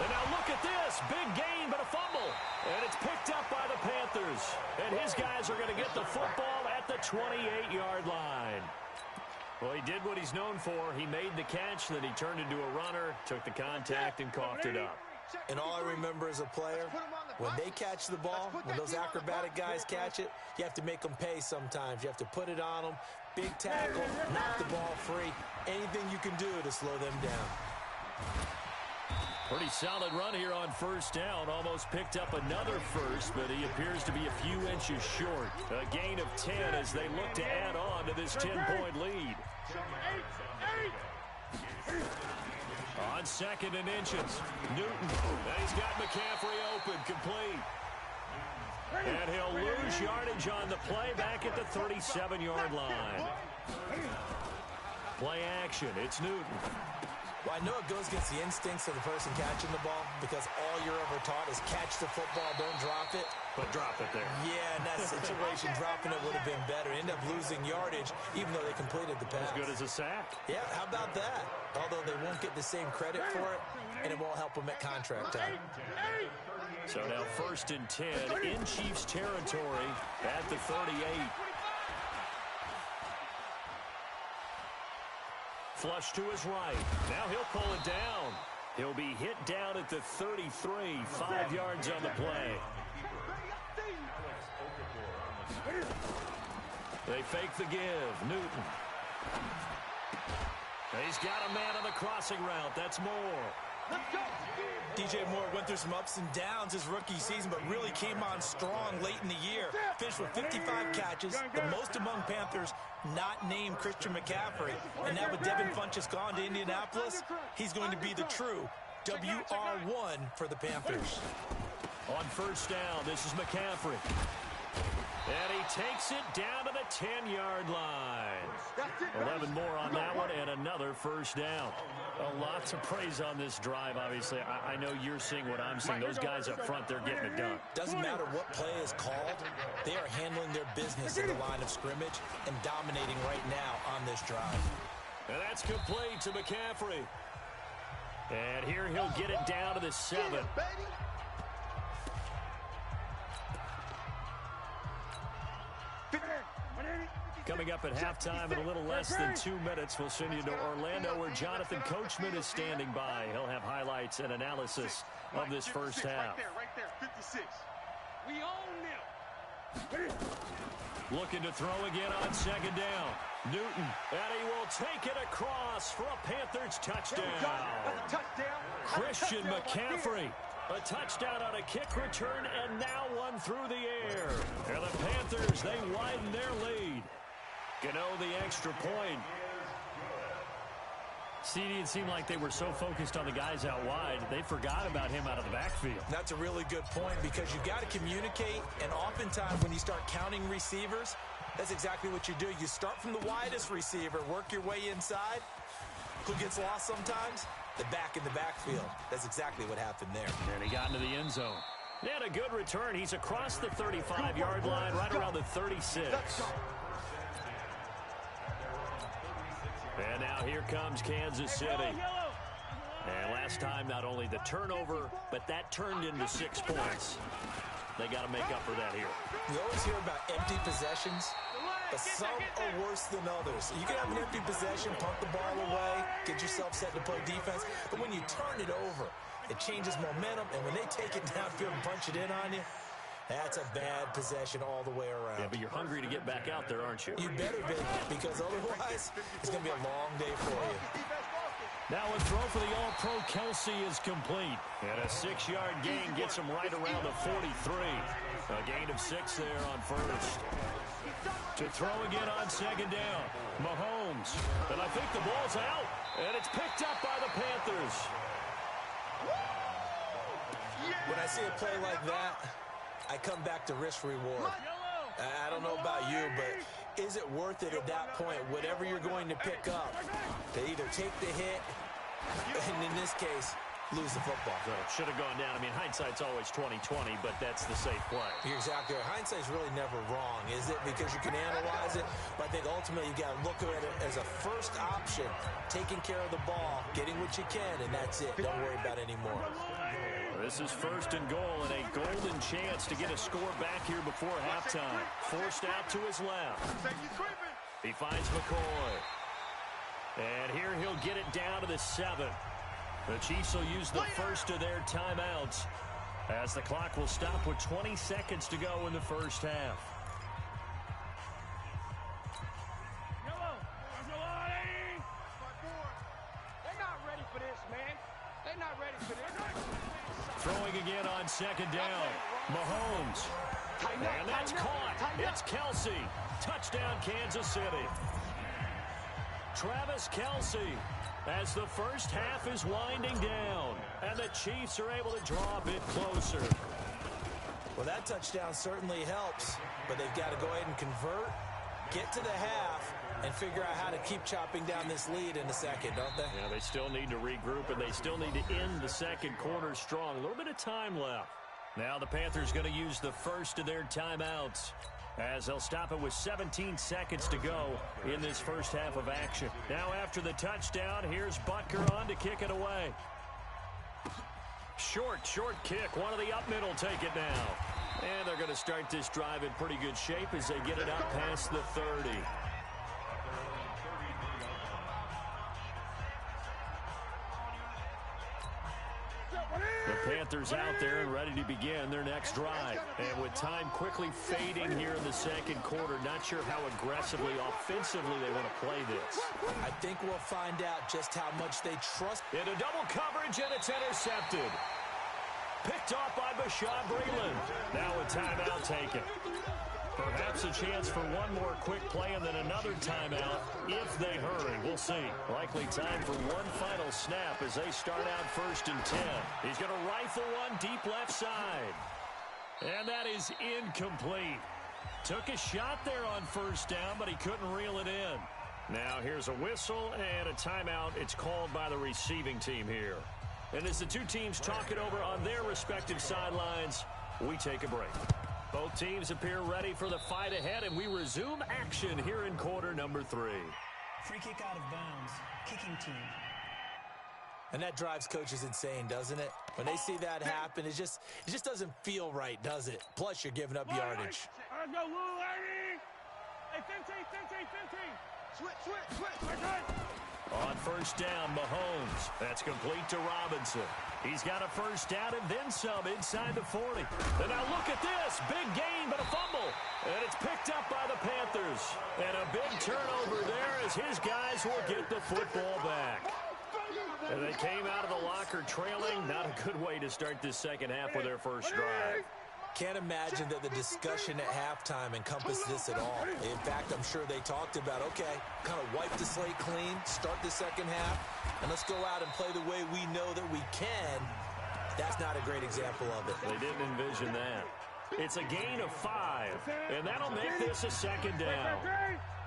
And now look at this. Big gain, but a fumble. And it's picked up by the Panthers. And his guys are going to get the football at the 28-yard line. Well, he did what he's known for. He made the catch, then he turned into a runner, took the contact, and coughed it up. And all I remember as a player, when they catch the ball, when those acrobatic guys catch it, you have to make them pay sometimes. You have to put it on them, big tackle, knock the ball free, anything you can do to slow them down. Pretty solid run here on first down. Almost picked up another first, but he appears to be a few inches short. A gain of 10 as they look to add on to this 10-point lead. On second and inches, Newton. And he's got McCaffrey open, complete. And he'll lose yardage on the play back at the 37-yard line. Play action, it's Newton. Well, I know it goes against the instincts of the person catching the ball because all you're ever taught is catch the football, don't drop it. But drop it there. Yeah, in that situation, dropping it would have been better. End up losing yardage, even though they completed the pass. As good as a sack. Yeah, how about that? Although they won't get the same credit for it, and it won't help them at contract time. So now 1st and 10 in Chiefs territory at the 38. Flush to his right. Now he'll pull it down. He'll be hit down at the 33, 5 yards on the play. They fake the give. Newton. He's got a man on the crossing route. That's Moore. DJ Moore went through some ups and downs his rookie season, but really came on strong late in the year. Finished with 55 catches, the most among Panthers not named Christian McCaffrey. And now with Devin Funchess gone to Indianapolis, he's going to be the true WR1 for the Panthers. On first down, this is McCaffrey. And he takes it down to the 10-yard line. 11 more on that one and another first down. Lots of praise on this drive, obviously. I know you're seeing what I'm seeing. Those guys up front, they're getting it done. Doesn't matter what play is called. They are handling their business in the line of scrimmage and dominating right now on this drive. And that's complete to McCaffrey. And here he'll get it down to the 7. Coming up at halftime in a little less than 2 minutes, we'll send you to Orlando where Jonathan Coachman is standing by. He'll have highlights and analysis of this first half. Right there, 56. We own them. Looking to throw again on second down. Newton, and he will take it across for a Panthers touchdown. That's a touchdown. Christian McCaffrey. A touchdown on a kick return, and now one through the air. And the Panthers, they widen their lead. Gano the extra point. CD, it seemed like they were so focused on the guys out wide, they forgot about him out of the backfield. That's a really good point because you've got to communicate, and oftentimes when you start counting receivers, that's exactly what you do. You start from the widest receiver, work your way inside. Who gets lost sometimes? The back in the backfield. That's exactly what happened there. And he got into the end zone. And a good return. He's across the 35-yard line, right around the 36. And now here comes Kansas City. And last time, not only the turnover, but that turned into 6 points. They got to make up for that here. You always hear about empty possessions, but some are worse than others. You can have an empty possession, pump the ball away, get yourself set to play defense, but when you turn it over, it changes momentum, and when they take it downfield and punch it in on you, that's a bad possession all the way around. Yeah, but you're hungry to get back out there, aren't you? You better be, because otherwise, it's going to be a long day for you. Now a throw for the All-Pro Kelsey is complete. And a 6-yard gain gets him right around the 43. A gain of 6 there on first. To throw again on second down. Mahomes. And I think the ball's out. And it's picked up by the Panthers. When I see a play like that, I come back to risk reward. I don't know about you, but is it worth it at that point, whatever you're going to pick up, to either take the hit, and in this case, lose the football. So it should have gone down. I mean, hindsight's always 20/20, but that's the safe play. You're exactly right. Hindsight's really never wrong, is it? Because you can analyze it, but I think ultimately you got to look at it as a first option, taking care of the ball, getting what you can, and that's it. Don't worry about it anymore. This is 1st and goal, and a golden chance to get a score back here before halftime. Forced out to his left. He finds McCoy. And here he'll get it down to the 7. The Chiefs will use the first of their timeouts as the clock will stop with 20 seconds to go in the first half. They're not ready for this, man. They're not ready for this. Throwing again on 2nd down. Mahomes. And that's caught. It's Kelsey. Touchdown, Kansas City. Travis Kelsey, as the first half is winding down, and the Chiefs are able to draw a bit closer. Well, that touchdown certainly helps, but they've got to go ahead and convert, get to the half, and figure out how to keep chopping down this lead in the second, don't they? Yeah, they still need to regroup, and they still need to end the second quarter strong. A little bit of time left. Now the Panthers going to use the first of their timeouts, as they'll stop it with 17 seconds to go in this first half of action. Now after the touchdown, here's Butker on to kick it away. Short kick. One of the up middle take it now. And they're going to start this drive in pretty good shape as they get it up past the 30. The Panthers out there and ready to begin their next drive. And with time quickly fading here in the second quarter, not sure how aggressively, offensively they want to play this. I think we'll find out just how much they trust. Into double coverage, and it's intercepted. Picked off by Bashaud Breeland. Now a timeout taken. Perhaps a chance for one more quick play and then another timeout if they hurry. We'll see. Likely time for one final snap as they start out 1st and 10. He's going to rifle one deep left side. And that is incomplete. Took a shot there on 1st down, but he couldn't reel it in. Now here's a whistle and a timeout. It's called by the receiving team here. And as the two teams talk it over on their respective sidelines, we take a break. Both teams appear ready for the fight ahead, and we resume action here in quarter number 3. Free kick out of bounds. Kicking team. And that drives coaches insane, doesn't it? When they see that happen, it just doesn't feel right, does it? Plus, you're giving up yardage. Let's go, Lou, lady! Hey, 15. Switch. On 1st down, Mahomes. That's complete to Robinson. He's got a 1st down and then some inside the 40. And now look at this. Big gain, but a fumble. And it's picked up by the Panthers. And a big turnover there as his guys will get the football back. And they came out of the locker trailing. Not a good way to start this second half with their first drive. Can't imagine that the discussion at halftime encompassed this at all. In fact, I'm sure they talked about, okay, kind of wipe the slate clean, start the second half, and let's go out and play the way we know that we can. That's not a great example of it. They didn't envision that. It's a gain of 5, and that'll make this a 2nd down.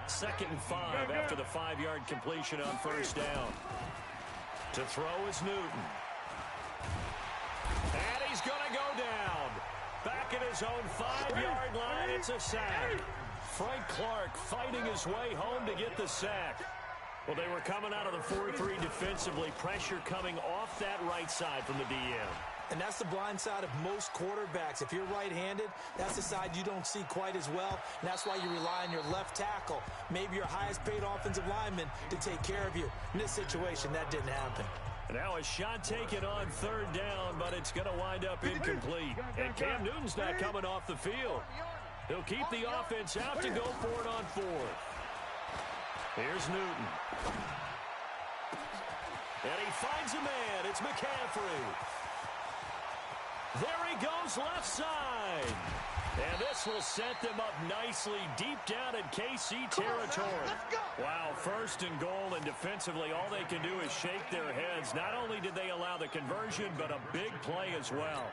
2nd and 5 after the 5-yard completion on 1st down. To throw is Newton. And he's going to go down. Back at his own 5-yard line, it's a sack. Frank Clark fighting his way home to get the sack. Well, they were coming out of the 4-3 defensively. Pressure coming off that right side from the DM. And that's the blind side of most quarterbacks. If you're right-handed, that's the side you don't see quite as well. And that's why you rely on your left tackle, maybe your highest-paid offensive lineman, to take care of you. In this situation, that didn't happen. Now a shot taken on 3rd down, but it's going to wind up incomplete. And Cam Newton's not coming off the field. He'll keep the offense out to go for it on 4th. Here's Newton. And he finds a man. It's McCaffrey. There he goes left side. And this will set them up nicely deep down in KC territory. Wow, 1st and goal, and defensively all they can do is shake their heads. Not only did they allow the conversion, but a big play as well.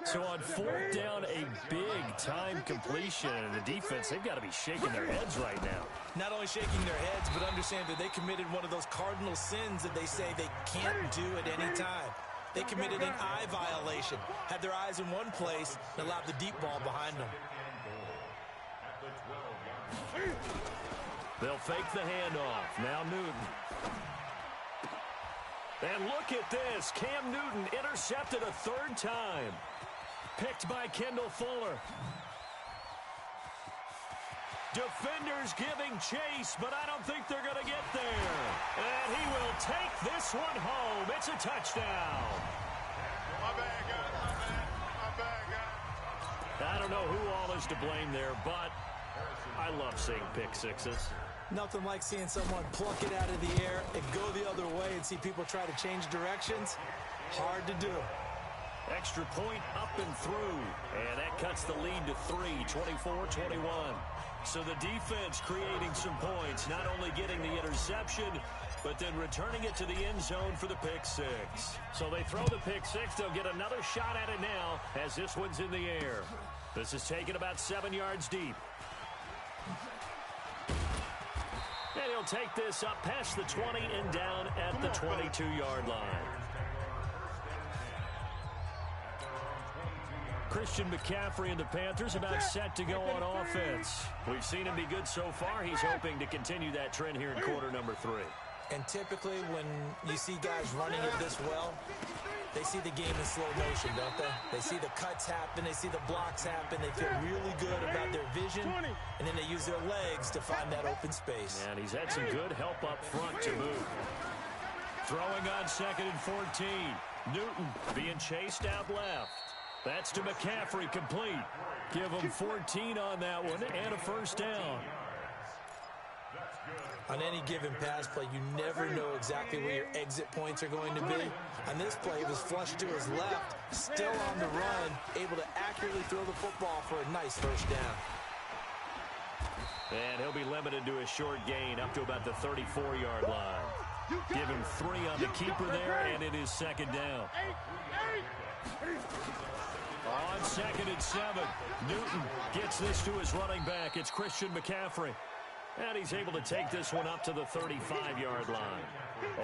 So on 4th down, a big-time completion. And the defense, they've got to be shaking their heads right now. Not only shaking their heads, but understand that they committed one of those cardinal sins that they say they can't do at any time. They committed an eye violation, had their eyes in one place, and allowed the deep ball behind them. They'll fake the handoff. Now Newton. And look at this. Cam Newton intercepted a third time. Picked by Kendall Fuller. Defenders giving chase, but I don't think they're going to get there. And he will take this one home. It's a touchdown. My bad, guys. My bad, guys. I don't know who all is to blame there, but I love seeing pick sixes. Nothing like seeing someone pluck it out of the air and go the other way and see people try to change directions. Hard to do. Extra point up and through. And that cuts the lead to 3, 24-21. So the defense creating some points, not only getting the interception, but then returning it to the end zone for the pick six. So they throw the pick six. They'll get another shot at it now as this one's in the air. This is taken about 7 yards deep. And he'll take this up past the 20 and down at the 22-yard line. Christian McCaffrey and the Panthers about set to go on offense. We've seen him be good so far. He's hoping to continue that trend here in quarter number 3. And typically when you see guys running it this well, they see the game in slow motion, don't they? They see the cuts happen. They see the blocks happen. They feel really good about their vision. And then they use their legs to find that open space. And he's had some good help up front to move. Throwing on 2nd and 14. Newton being chased out left. That's to McCaffrey, complete. Give him 14 on that one and a first down. On any given pass play, you never know exactly where your exit points are going to be. On this play, it was flushed to his left, still on the run, able to accurately throw the football for a nice first down. And he'll be limited to a short gain up to about the 34-yard line. Give him 3 on the keeper there, and it is 2nd down. On 2nd and 7, Newton gets this to his running back. It's Christian McCaffrey. And he's able to take this one up to the 35-yard line.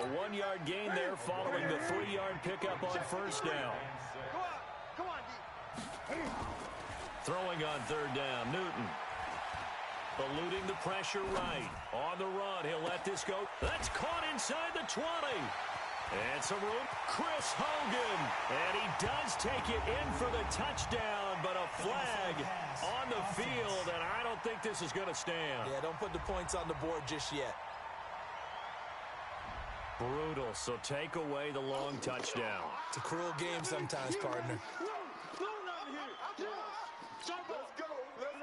A 1-yard gain there following the 3-yard pickup on first down. Come on, D. Throwing on 3rd down, Newton. Eluding the pressure right. On the run, he'll let this go. That's caught inside the 20. And some room. Chris Hogan. And he does take it in for the touchdown, but a flag on the field, and I don't think this is going to stand. Yeah, don't put the points on the board just yet. Brutal, so take away the long touchdown. It's a cruel game sometimes, partner.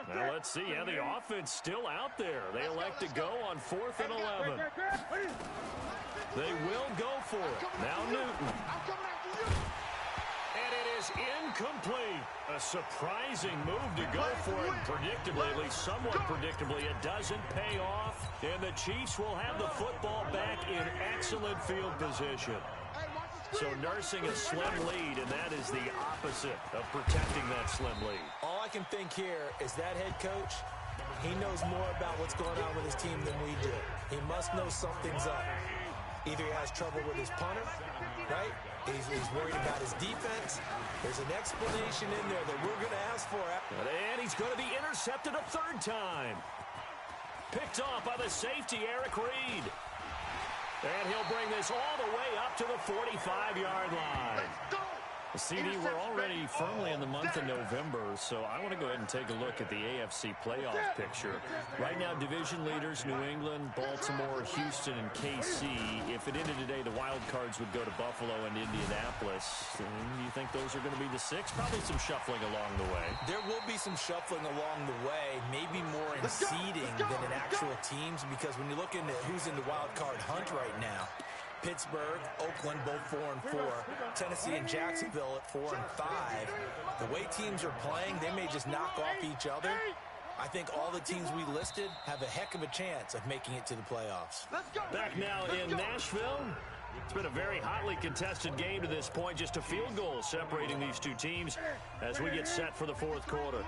Now let's see. Yeah, the offense still out there. They elect to go on 4th and 11. They will go for it. Now Newton. And it is incomplete. A surprising move to go for it. Predictably, at least somewhat predictably, it doesn't pay off. And the Chiefs will have the football back in excellent field position. So nursing a slim lead, and that is the opposite of protecting that slim lead. All I can think here is that head coach, he knows more about what's going on with his team than we do. He must know something's up. Either he has trouble with his punter, right? He's worried about his defense. There's an explanation in there that we're going to ask for. And he's going to be intercepted a 3rd time. Picked off by the safety, Eric Reed. And he'll bring this all the way up to the 45-yard line. CD, we're already firmly in the month of November, so I want to go ahead and take a look at the AFC playoff picture. Right now, division leaders, New England, Baltimore, Houston, and KC. If it ended today, the wild cards would go to Buffalo and Indianapolis. Do you think those are going to be the 6? Probably some shuffling along the way. There will be some shuffling along the way, maybe more in seeding than in actual teams, because when you look into who's in the wild card hunt right now, Pittsburgh, Oakland, both 4-4. Tennessee and Jacksonville at 4-5. The way teams are playing, they may just knock off each other. I think all the teams we listed have a heck of a chance of making it to the playoffs. Back now in Nashville. It's been a very hotly contested game to this point. Just a field goal separating these two teams as we get set for the 4th quarter.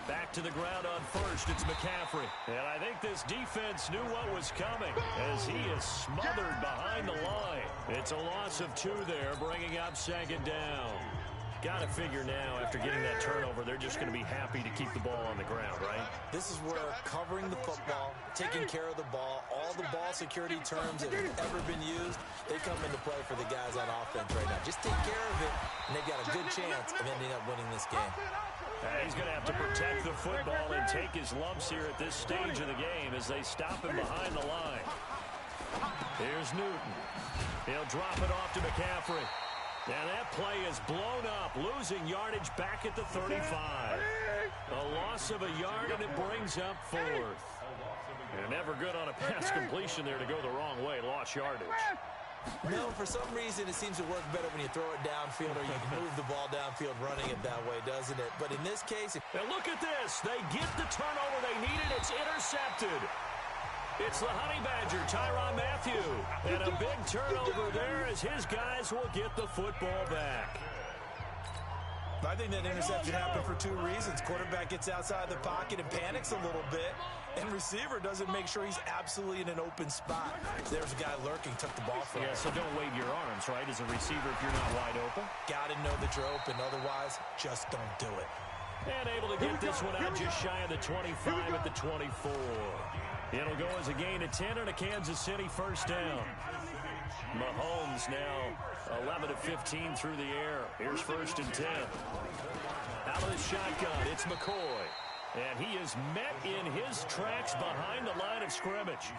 Back to the ground on first. It's McCaffrey. And I think this defense knew what was coming as he is smothered behind the line. It's a loss of 2 there, bringing up second down. Got to figure now, after getting that turnover, they're just going to be happy to keep the ball on the ground, right? This is where covering the football, taking care of the ball, all the ball security terms that have ever been used, they come into play for the guys on offense right now. Just take care of it, and they've got a good chance of ending up winning this game. He's going to have to protect the football and take his lumps here at this stage of the game as they stop him behind the line. Here's Newton. He'll drop it off to McCaffrey. And that play is blown up, losing yardage back at the 35. A loss of a yard, and it brings up 4th. And never good on a pass completion there to go the wrong way. Lost yardage. No, for some reason, it seems to work better when you throw it downfield or you can move the ball downfield running it that way, doesn't it? But in this case... And look at this. They get the turnover they needed. It's intercepted. It's the Honey Badger, Tyrann Mathieu. And a big turnover there as his guys will get the football back. I think that interception happened for 2 reasons. Quarterback gets outside the pocket and panics a little bit, and receiver doesn't make sure he's absolutely in an open spot. There's a guy lurking, took the ball from him. Yeah, so don't wave your arms, right, as a receiver if you're not wide open. Got to know that you're open. Otherwise, just don't do it. And able to get this one out just shy of the 25 at the 24. It'll go as a gain of 10 and a Kansas City first down. Mahomes now 11 of 15 through the air. Here's first and 10. Out of the shotgun, it's McCoy. And he is met in his tracks behind the line of scrimmage.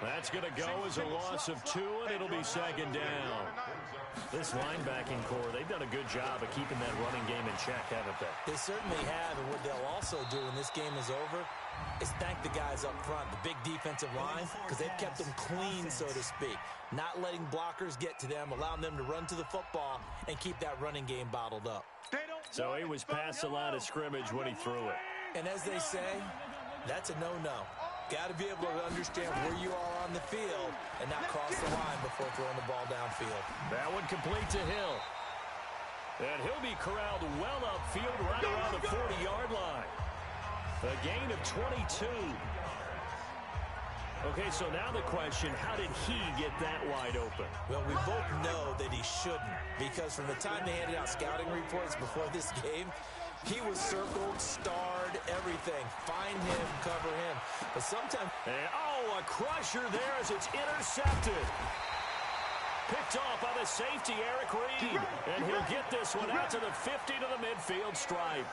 That's going to go as a loss of 2, and it'll be second down. This linebacking core, they've done a good job of keeping that running game in check, haven't they? They certainly have, and what they'll also do when this game is over is thank the guys up front, the big defensive line, because they've kept them clean, so to speak. Not letting blockers get to them, allowing them to run to the football and keep that running game bottled up. So he was past the line of scrimmage when he threw it. And as they say, that's a no-no. Got to be able to understand where you are on the field and not cross the line before throwing the ball downfield. That one complete to Hill. And he'll be corralled well upfield right around the 40-yard line. A gain of 22. Okay, so now the question, how did he get that wide open? Well, we both know that he shouldn't, because from the time they handed out scouting reports before this game, he was circled, starred, everything. Find him, cover him. But sometimes... And, a crusher there as it's intercepted. Picked off by the safety, Eric Reed. And he'll get this one out to the 50 to the midfield stripe.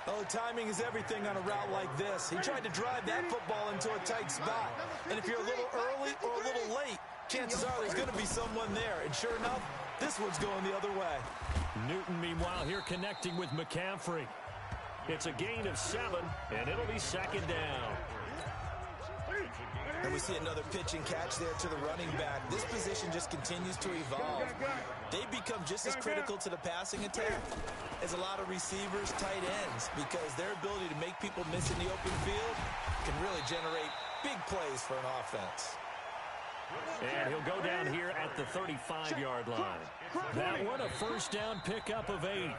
Oh, timing is everything on a route like this. He tried to drive that football into a tight spot. And if you're a little early or a little late, chances are there's going to be someone there. And sure enough, this one's going the other way. Newton, meanwhile, here connecting with McCaffrey. It's a gain of 7, and it'll be second down. And we see another pitch and catch there to the running back. This position just continues to evolve. They become just as critical to the passing attack as a lot of receivers, tight ends, because their ability to make people miss in the open field can really generate big plays for an offense. And he'll go down here at the 35-yard line. That one a first down pickup of 8.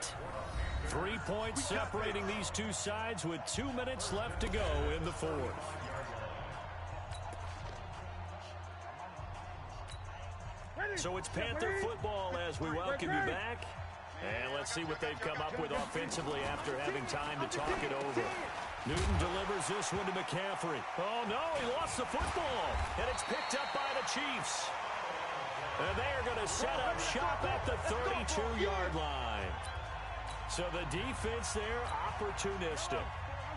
3 points separating these two sides with 2 minutes left to go in the fourth. So it's Panther football as we welcome you back. And let's see what they've come up with offensively after having time to talk it over. Newton delivers this one to McCaffrey. Oh, no, he lost the football. And it's picked up by the Chiefs. And they are going to set up shop at the 32-yard line. So the defense there, opportunistic.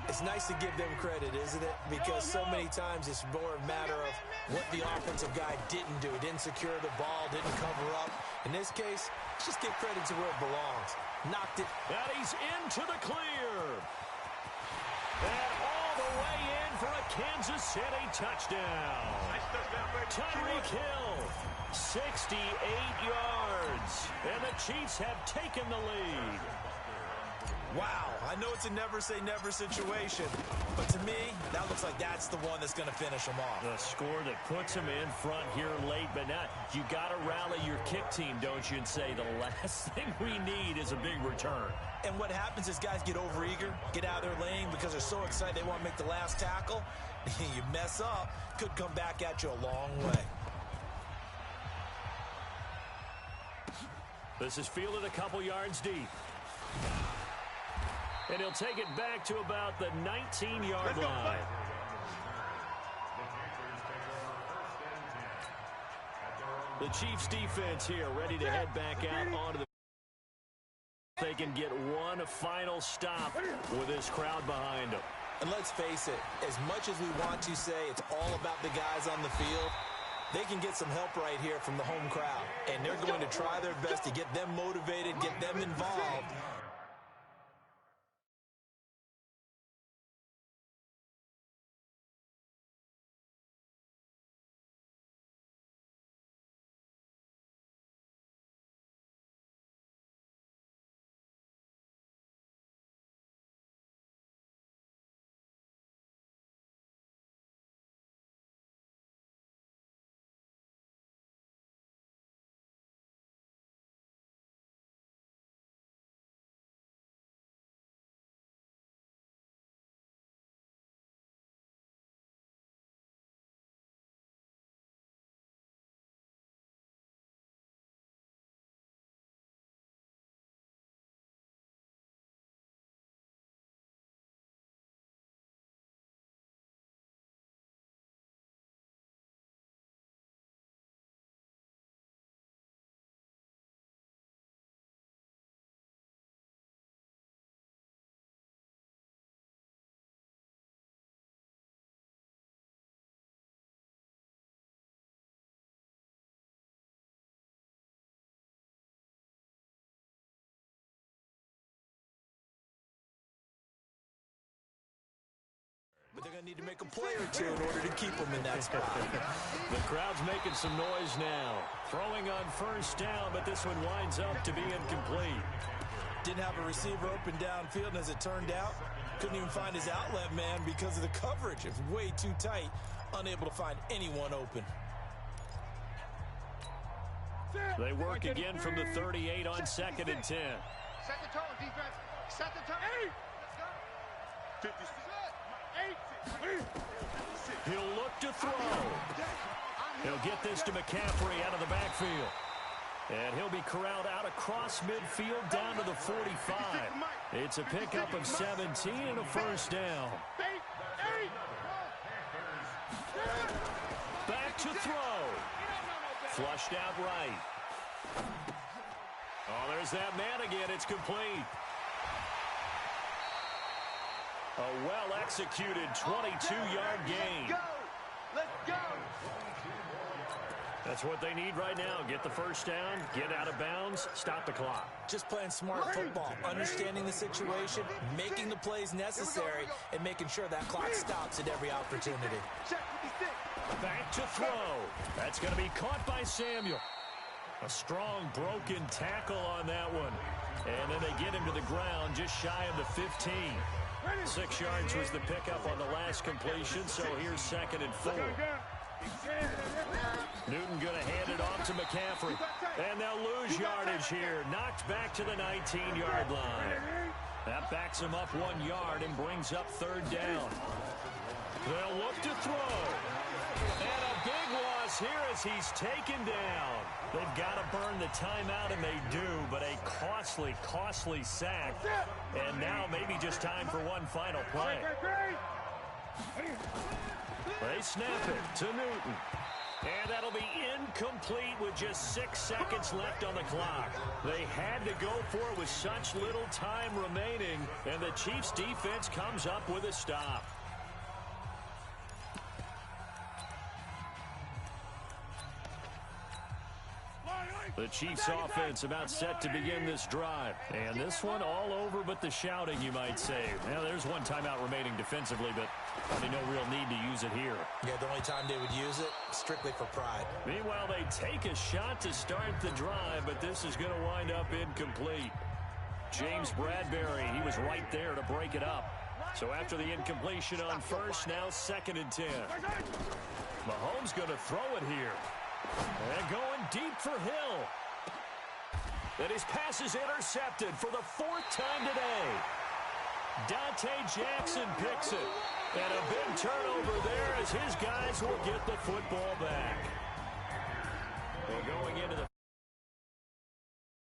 It's nice to give them credit, isn't it? Because so many times it's more a matter of what the offensive guy didn't do. He didn't secure the ball, didn't cover up. In this case, let's just give credit to where it belongs. Knocked it. And he's into the clear. And all the way in for a Kansas City touchdown. Tyreek Hill, 68 yards. And the Chiefs have taken the lead. Wow, I know it's a never-say-never situation, but to me, that looks like that's the one that's going to finish them off. The score that puts them in front here late, but now you got to rally your kick team, don't you, and say the last thing we need is a big return. And what happens is guys get overeager, get out of their lane because they're so excited they want to make the last tackle. You mess up, could come back at you a long way. This is fielded a couple yards deep. And he'll take it back to about the 19-yard line. The Chiefs defense here ready to head back out onto the... They can get one final stop with this crowd behind them. And let's face it, as much as we want to say it's all about the guys on the field, they can get some help right here from the home crowd. And they're going to try their best to get them motivated, get them involved. But they're going to need to make a play or two in order to keep them in that spot. The crowd's making some noise now. Throwing on first down, but this one winds up to be incomplete. Didn't have a receiver open downfield, and as it turned out, couldn't even find his outlet man because of the coverage. It's way too tight, unable to find anyone open. They work again from the 38 on 2nd and 10. Set the tone, defense. Set the tone. 50. He'll look to throw. He'll get this to McCaffrey out of the backfield. And he'll be corralled out across midfield down to the 45. It's a pickup of 17 and a first down. Back to throw. Flushed out right. Oh, there's that man again. It's complete. A well-executed 22-yard gain. Let's go. That's what they need right now. Get the first down, get out of bounds, stop the clock. Just playing smart football, understanding the situation, making the plays necessary, and making sure that clock stops at every opportunity. Back to throw. That's going to be caught by Samuel. A strong broken tackle on that one. And then they get him to the ground just shy of the 15. 6 yards was the pickup on the last completion, so here's 2nd and 4. Newton going to hand it off to McCaffrey. And they'll lose yardage here. Knocked back to the 19-yard line. That backs him up 1 yard and brings up 3rd down. They'll look to throw. And a big loss here as he's taken down. They've got to burn the timeout, and they do, but a costly, costly sack. And now maybe just time for one final play. They snap it to Newton. And that'll be incomplete with just 6 seconds left on the clock. They had to go for it with such little time remaining, and the Chiefs' defense comes up with a stop. The Chiefs offense about set to begin this drive. And this one all over but the shouting, you might say. Now, there's one timeout remaining defensively, but probably no real need to use it here. Yeah, the only time they would use it, strictly for pride. Meanwhile, they take a shot to start the drive, but this is going to wind up incomplete. James Bradbury, he was right there to break it up. So after the incompletion on first, now 2nd and 10. Mahomes going to throw it here. And going deep for Hill. And his pass is intercepted for the 4th time today. Dante Jackson picks it. And a big turnover there as his guys will get the football back.